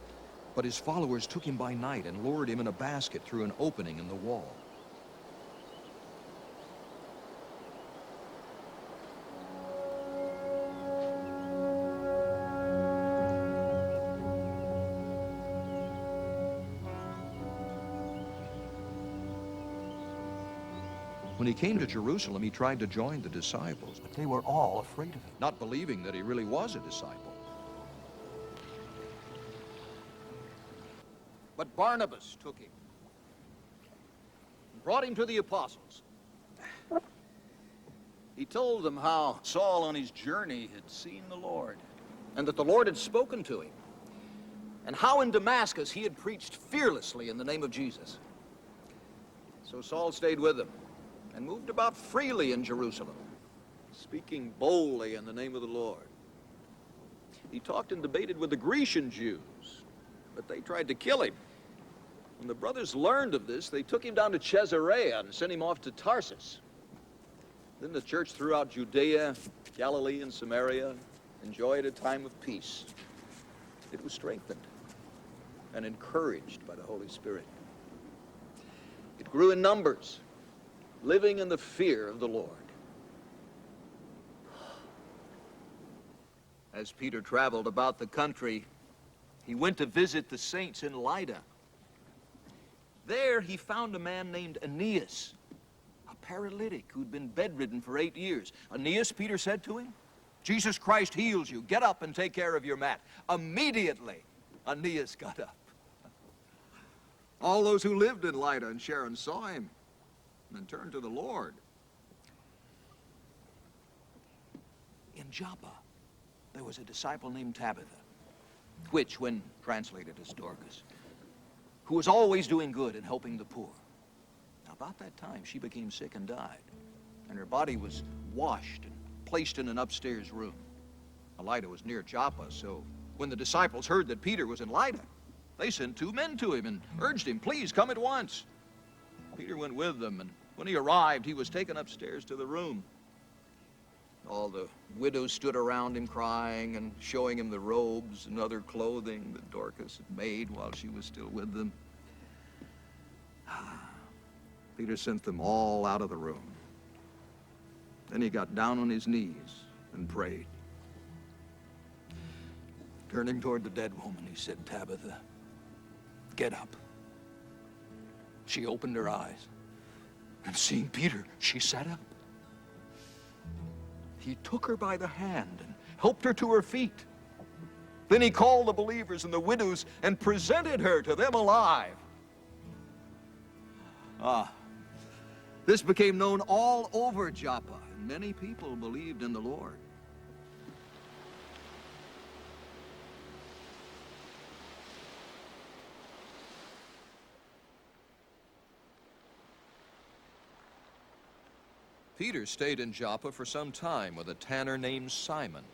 but his followers took him by night and lured him in a basket through an opening in the wall. When he came to Jerusalem, he tried to join the disciples, but they were all afraid of him, not believing that he really was a disciple. But Barnabas took him and brought him to the apostles. He told them how Saul on his journey had seen the Lord, and that the Lord had spoken to him, and how in Damascus he had preached fearlessly in the name of Jesus. So Saul stayed with them and moved about freely in Jerusalem, speaking boldly in the name of the Lord. He talked and debated with the Grecian Jews, but they tried to kill him. When the brothers learned of this, they took him down to Caesarea and sent him off to Tarsus. Then the church throughout Judea, Galilee, and Samaria enjoyed a time of peace. It was strengthened and encouraged by the Holy Spirit. It grew in numbers, living in the fear of the Lord. As Peter traveled about the country, he went to visit the saints in Lydda. There he found a man named Aeneas, a paralytic who'd been bedridden for 8 years. Aeneas, Peter said to him, Jesus Christ heals you. Get up and take care of your mat. Immediately, Aeneas got up. All those who lived in Lydda and Sharon saw him and turned to the Lord. In Joppa, there was a disciple named Tabitha, which, when translated as Dorcas, who was always doing good and helping the poor. Now, about that time, she became sick and died, and her body was washed and placed in an upstairs room. Lydda was near Joppa, so when the disciples heard that Peter was in Lydda, They sent 2 men to him and urged him, please come at once. Peter went with them, and when he arrived, he was taken upstairs to the room. All the widows stood around him crying and showing him the robes and other clothing that Dorcas had made while she was still with them. Peter sent them all out of the room. Then he got down on his knees and prayed. Turning toward the dead woman, he said, Tabitha, get up. She opened her eyes, and seeing Peter, she sat up. He took her by the hand and helped her to her feet. Then he called the believers and the widows and presented her to them alive. This became known all over Joppa, and many people believed in the Lord. Peter stayed in Joppa for some time with a tanner named Simon.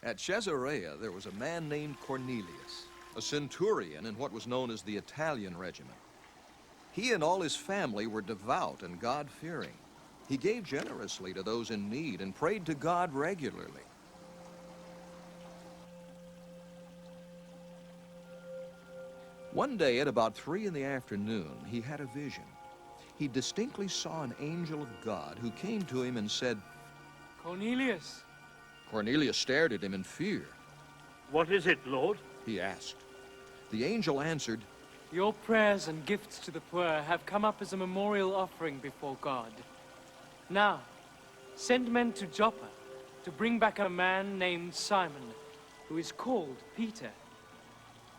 At Caesarea, there was a man named Cornelius, a centurion in what was known as the Italian regiment. He and all his family were devout and God-fearing. He gave generously to those in need and prayed to God regularly. One day at about 3 in the afternoon, he had a vision. He distinctly saw an angel of God who came to him and said, Cornelius. Cornelius stared at him in fear. What is it, Lord? He asked. The angel answered, Your prayers and gifts to the poor have come up as a memorial offering before God. Now, send men to Joppa to bring back a man named Simon, who is called Peter.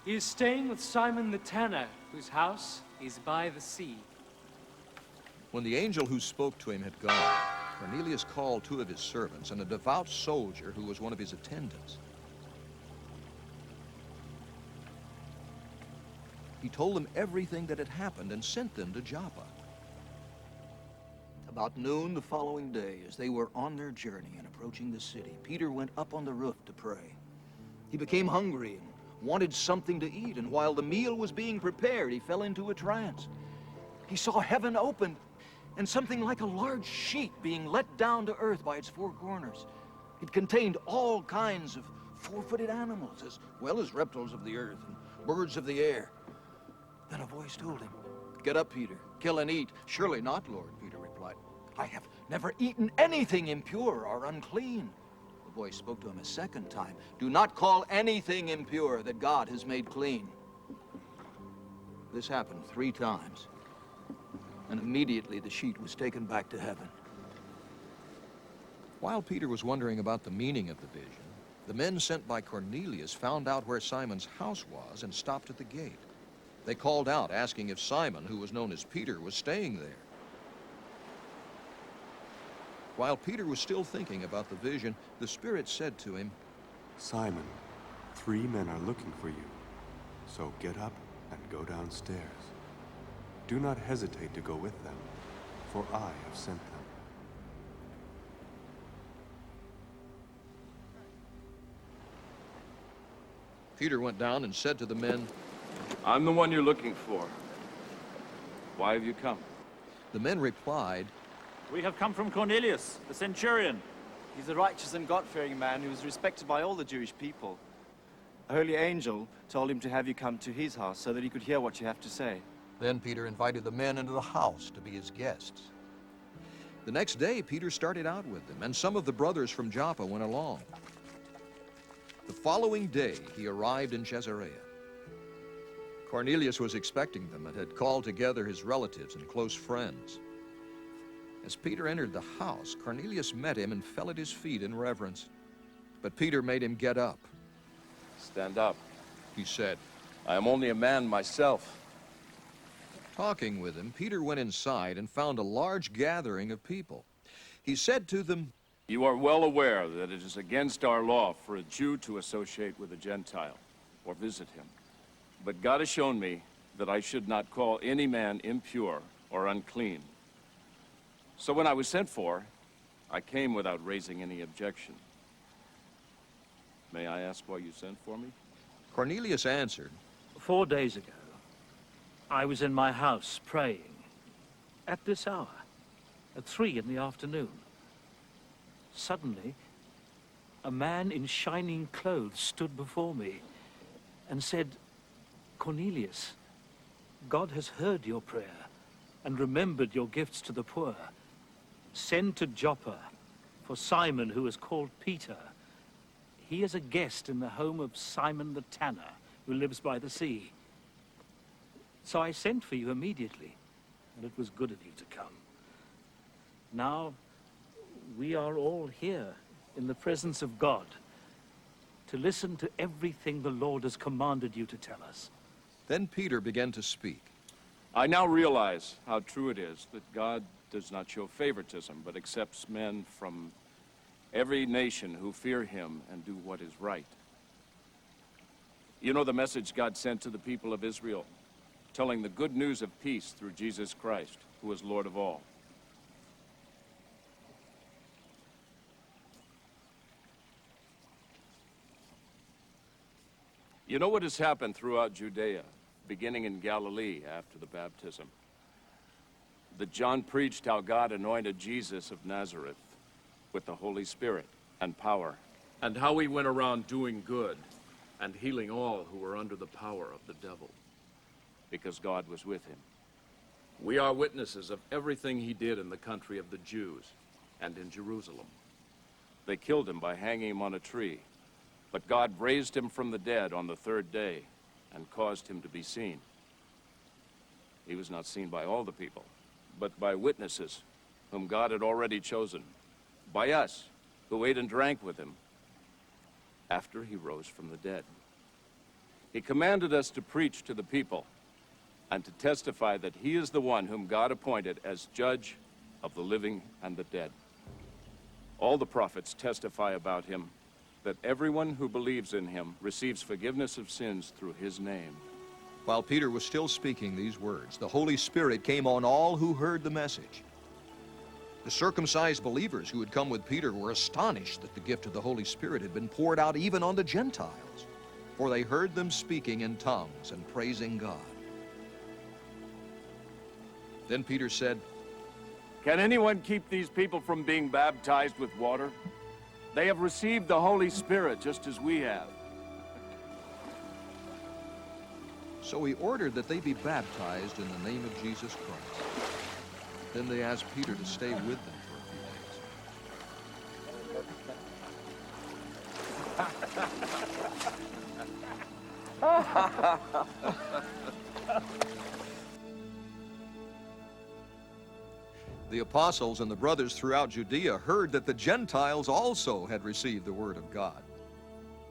He is staying with Simon the tanner, whose house is by the sea. When the angel who spoke to him had gone, Cornelius called 2 of his servants and a devout soldier who was one of his attendants. He told them everything that had happened and sent them to Joppa. About noon the following day, as they were on their journey and approaching the city, Peter went up on the roof to pray. He became hungry and wanted something to eat, and while the meal was being prepared, he fell into a trance. He saw heaven open and something like a large sheet being let down to earth by its 4 corners. It contained all kinds of 4-footed animals, as well as reptiles of the earth and birds of the air. Then a voice told him, Get up, Peter, kill and eat. Surely not, Lord, Peter replied. I have never eaten anything impure or unclean. The voice spoke to him a second time. Do not call anything impure that God has made clean. This happened 3 times, and immediately the sheet was taken back to heaven. While Peter was wondering about the meaning of the vision, the men sent by Cornelius found out where Simon's house was and stopped at the gate. They called out, asking if Simon, who was known as Peter, was staying there. While Peter was still thinking about the vision, the Spirit said to him, Simon, 3 men are looking for you. So get up and go downstairs. Do not hesitate to go with them, for I have sent them. Peter went down and said to the men, I'm the one you're looking for. Why have you come? The men replied, We have come from Cornelius, the centurion. He's a righteous and God-fearing man who is respected by all the Jewish people. A holy angel told him to have you come to his house so that he could hear what you have to say. Then Peter invited the men into the house to be his guests. The next day, Peter started out with them, and some of the brothers from Joppa went along. The following day, he arrived in Caesarea. Cornelius was expecting them and had called together his relatives and close friends. As Peter entered the house, Cornelius met him and fell at his feet in reverence. But Peter made him get up. Stand up, he said. I am only a man myself. Talking with him, Peter went inside and found a large gathering of people. He said to them, You are well aware that it is against our law for a Jew to associate with a Gentile or visit him. But God has shown me that I should not call any man impure or unclean. So when I was sent for, I came without raising any objection. May I ask why you sent for me? Cornelius answered, 4 days ago, I was in my house praying. At this hour, at 3 in the afternoon. Suddenly, a man in shining clothes stood before me and said, Cornelius, God has heard your prayer and remembered your gifts to the poor. Send to Joppa for Simon, who is called Peter. He is a guest in the home of Simon the tanner, who lives by the sea. So I sent for you immediately, and it was good of you to come. Now, we are all here in the presence of God to listen to everything the Lord has commanded you to tell us. Then Peter began to speak. I now realize how true it is that God does not show favoritism, but accepts men from every nation who fear him and do what is right. You know the message God sent to the people of Israel, telling the good news of peace through Jesus Christ, who is Lord of all. You know what has happened throughout Judea, beginning in Galilee after the baptism? That John preached how God anointed Jesus of Nazareth with the Holy Spirit and power, and how he went around doing good and healing all who were under the power of the devil, because God was with him. We are witnesses of everything he did in the country of the Jews and in Jerusalem. They killed him by hanging him on a tree, but God raised him from the dead on the 3rd day and caused him to be seen. He was not seen by all the people, but by witnesses whom God had already chosen, by us who ate and drank with him after he rose from the dead. He commanded us to preach to the people and to testify that he is the one whom God appointed as judge of the living and the dead. All the prophets testify about him, that everyone who believes in him receives forgiveness of sins through his name. While Peter was still speaking these words, the Holy Spirit came on all who heard the message. The circumcised believers who had come with Peter were astonished that the gift of the Holy Spirit had been poured out even on the Gentiles, for they heard them speaking in tongues and praising God. Then Peter said, Can anyone keep these people from being baptized with water? They have received the Holy Spirit just as we have. So he ordered that they be baptized in the name of Jesus Christ. Then they asked Peter to stay with them for a few days. The apostles and the brothers throughout Judea heard that the Gentiles also had received the word of God.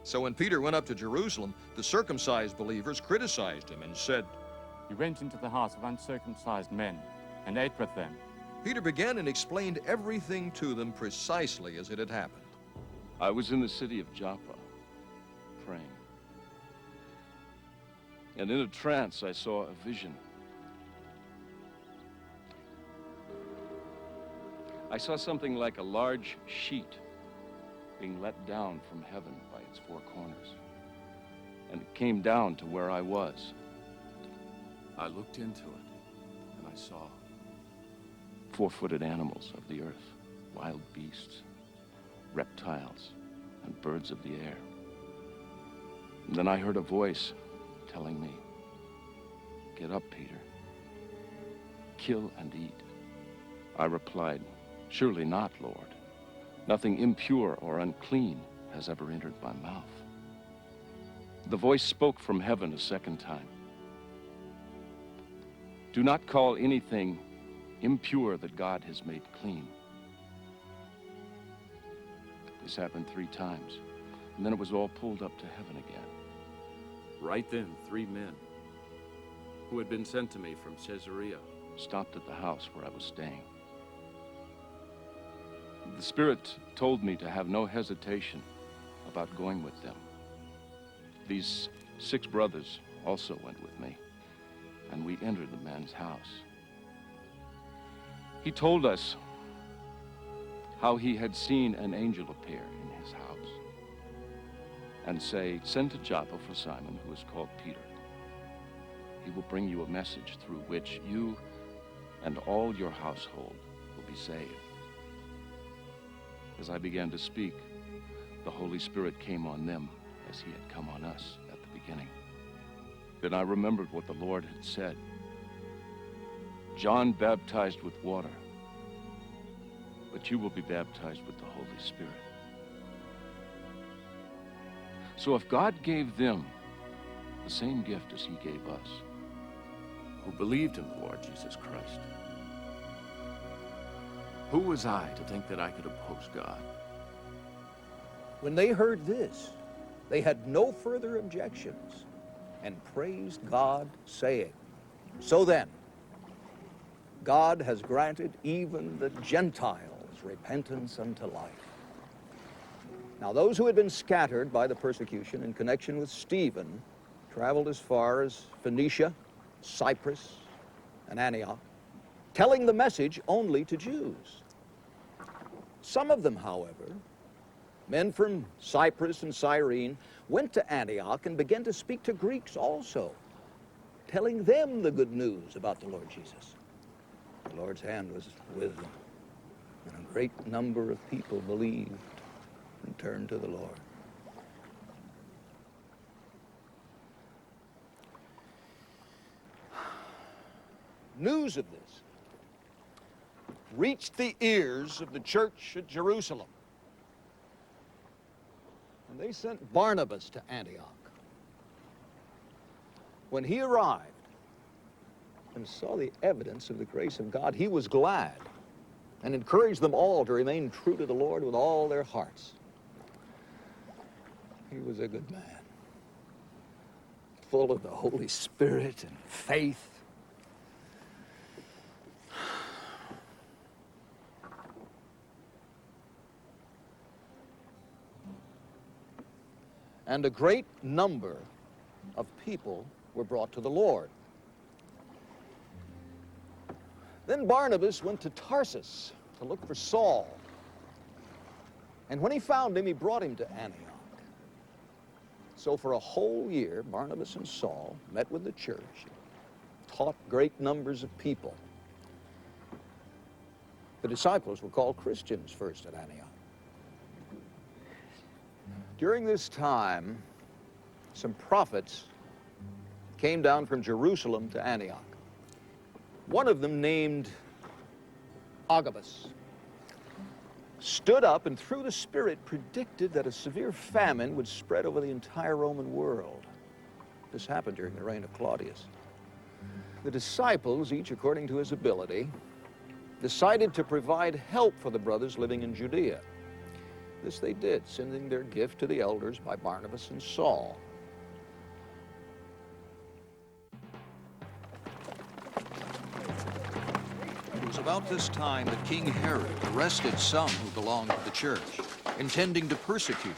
So when Peter went up to Jerusalem, the circumcised believers criticized him and said, He went into the house of uncircumcised men and ate with them. Peter began and explained everything to them precisely as it had happened. I was in the city of Joppa, praying. And in a trance I saw a vision. I saw something like a large sheet being let down from heaven by its 4 corners. And it came down to where I was. I looked into it, and I saw 4-footed animals of the earth, wild beasts, reptiles, and birds of the air. And then I heard a voice telling me, Get up, Peter. Kill and eat. I replied, Surely not, Lord. Nothing impure or unclean has ever entered my mouth. The voice spoke from heaven a second time. Do not call anything impure that God has made clean. This happened 3 times, and then it was all pulled up to heaven again. Right then, 3 men who had been sent to me from Caesarea stopped at the house where I was staying. The Spirit told me to have no hesitation about going with them. These 6 brothers also went with me, and we entered the man's house. He told us how he had seen an angel appear in his house and say, "Send to Joppa for Simon, who is called Peter. He will bring you a message through which you and all your household will be saved." As I began to speak, the Holy Spirit came on them as he had come on us at the beginning. Then I remembered what the Lord had said. "John baptized with water, but you will be baptized with the Holy Spirit." So if God gave them the same gift as he gave us, who believed in the Lord Jesus Christ, who was I to think that I could oppose God? When they heard this, they had no further objections and praised God, saying, "So then, God has granted even the Gentiles repentance unto life." Now those who had been scattered by the persecution in connection with Stephen traveled as far as Phoenicia, Cyprus, and Antioch, telling the message only to Jews. Some of them, however, men from Cyprus and Cyrene, went to Antioch and began to speak to Greeks also, telling them the good news about the Lord Jesus. The Lord's hand was with them, and a great number of people believed and turned to the Lord. News of this reached the ears of the church at Jerusalem, and they sent Barnabas to Antioch. When he arrived and saw the evidence of the grace of God, he was glad and encouraged them all to remain true to the Lord with all their hearts. He was a good man, full of the Holy Spirit and faith. And a great number of people were brought to the Lord. Then Barnabas went to Tarsus to look for Saul. And when he found him, he brought him to Antioch. So for a whole year, Barnabas and Saul met with the church, taught great numbers of people. The disciples were called Christians first at Antioch. During this time, some prophets came down from Jerusalem to Antioch. One of them, named Agabus, stood up and through the Spirit predicted that a severe famine would spread over the entire Roman world. This happened during the reign of Claudius. The disciples, each according to his ability, decided to provide help for the brothers living in Judea. This they did, sending their gift to the elders by Barnabas and Saul. It was about this time that King Herod arrested some who belonged to the church, intending to persecute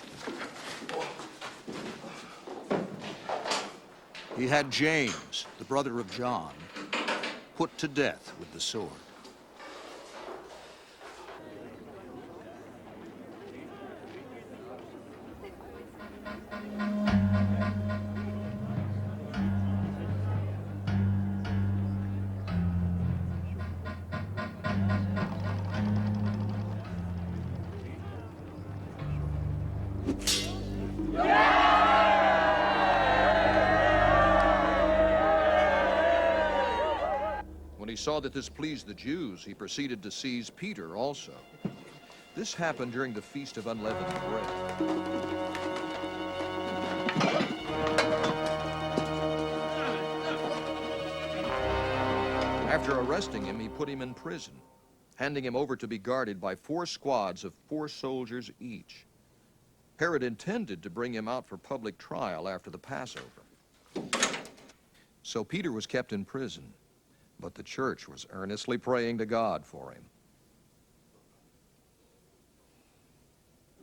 them. He had James, the brother of John, put to death with the sword. When he saw that this pleased the Jews, he proceeded to seize Peter also. This happened during the Feast of Unleavened Bread. After arresting him, he put him in prison, handing him over to be guarded by 4 squads of 4 soldiers each. Herod intended to bring him out for public trial after the Passover. So Peter was kept in prison, but the church was earnestly praying to God for him.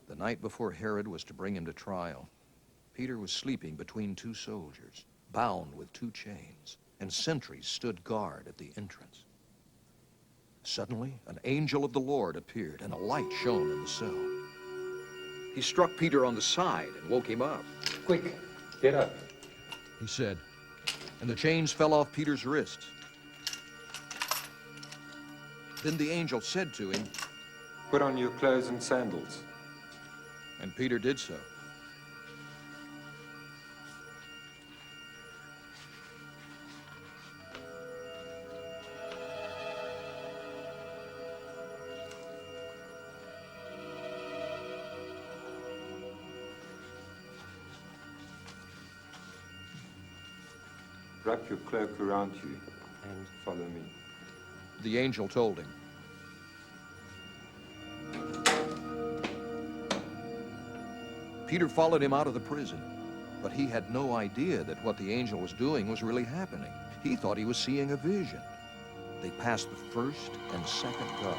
The night before Herod was to bring him to trial, Peter was sleeping between 2 soldiers, bound with 2 chains, and sentries stood guard at the entrance. Suddenly, an angel of the Lord appeared, and a light shone in the cell. He struck Peter on the side and woke him up. Quick, get up, he said, and the chains fell off Peter's wrists. Then the angel said to him, Put on your clothes and sandals. And Peter did so. Wrap your cloak around you and follow me. The angel told him. Peter followed him out of the prison, but he had no idea that what the angel was doing was really happening. He thought he was seeing a vision. They passed the first and second guard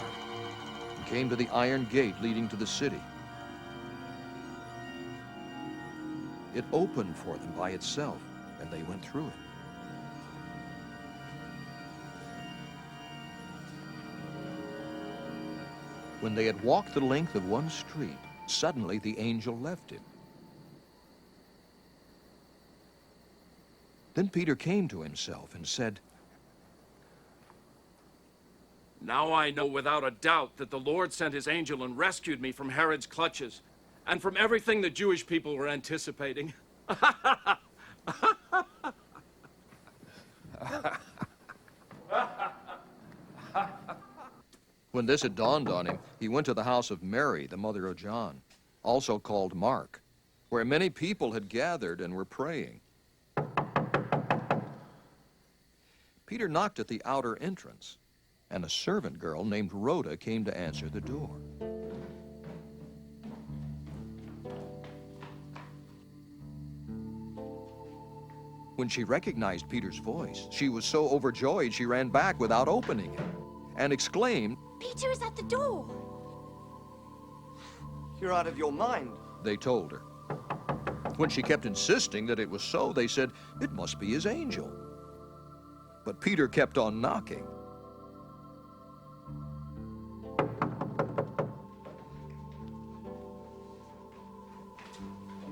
and came to the iron gate leading to the city. It opened for them by itself, and they went through it. When they had walked the length of one street, suddenly the angel left him. Then Peter came to himself and said, Now I know without a doubt that the Lord sent his angel and rescued me from Herod's clutches and from everything the Jewish people were anticipating. When this had dawned on him, he went to the house of Mary, the mother of John, also called Mark, where many people had gathered and were praying. Peter knocked at the outer entrance, and a servant girl named Rhoda came to answer the door. When she recognized Peter's voice, she was so overjoyed she ran back without opening it and exclaimed, Peter is at the door. You're out of your mind, they told her. When she kept insisting that it was so, they said, it must be his angel. But Peter kept on knocking.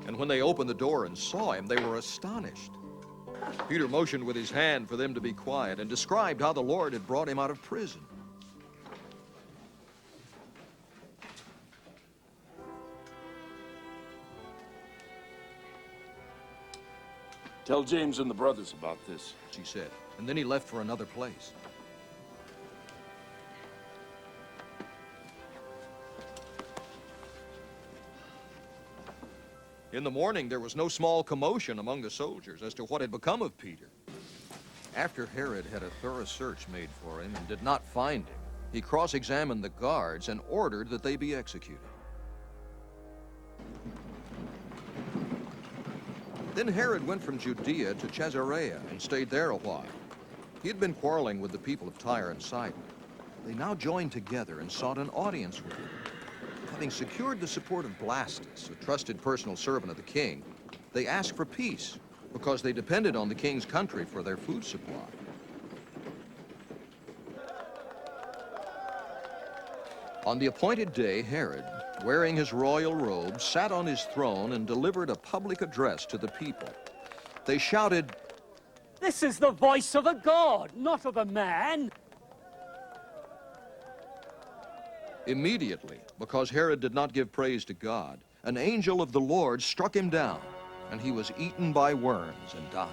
And when they opened the door and saw him, they were astonished. Peter motioned with his hand for them to be quiet and described how the Lord had brought him out of prison. Tell James and the brothers about this, she said, and then he left for another place. In the morning, there was no small commotion among the soldiers as to what had become of Peter. After Herod had a thorough search made for him and did not find him, he cross-examined the guards and ordered that they be executed. Then Herod went from Judea to Caesarea and stayed there a while. He had been quarreling with the people of Tyre and Sidon. They now joined together and sought an audience with him. Having secured the support of Blastus, a trusted personal servant of the king, they asked for peace because they depended on the king's country for their food supply. On the appointed day, Herod, wearing his royal robe, sat on his throne and delivered a public address to the people. They shouted, This is the voice of a god, not of a man. Immediately, because Herod did not give praise to God, an angel of the Lord struck him down, and he was eaten by worms and died.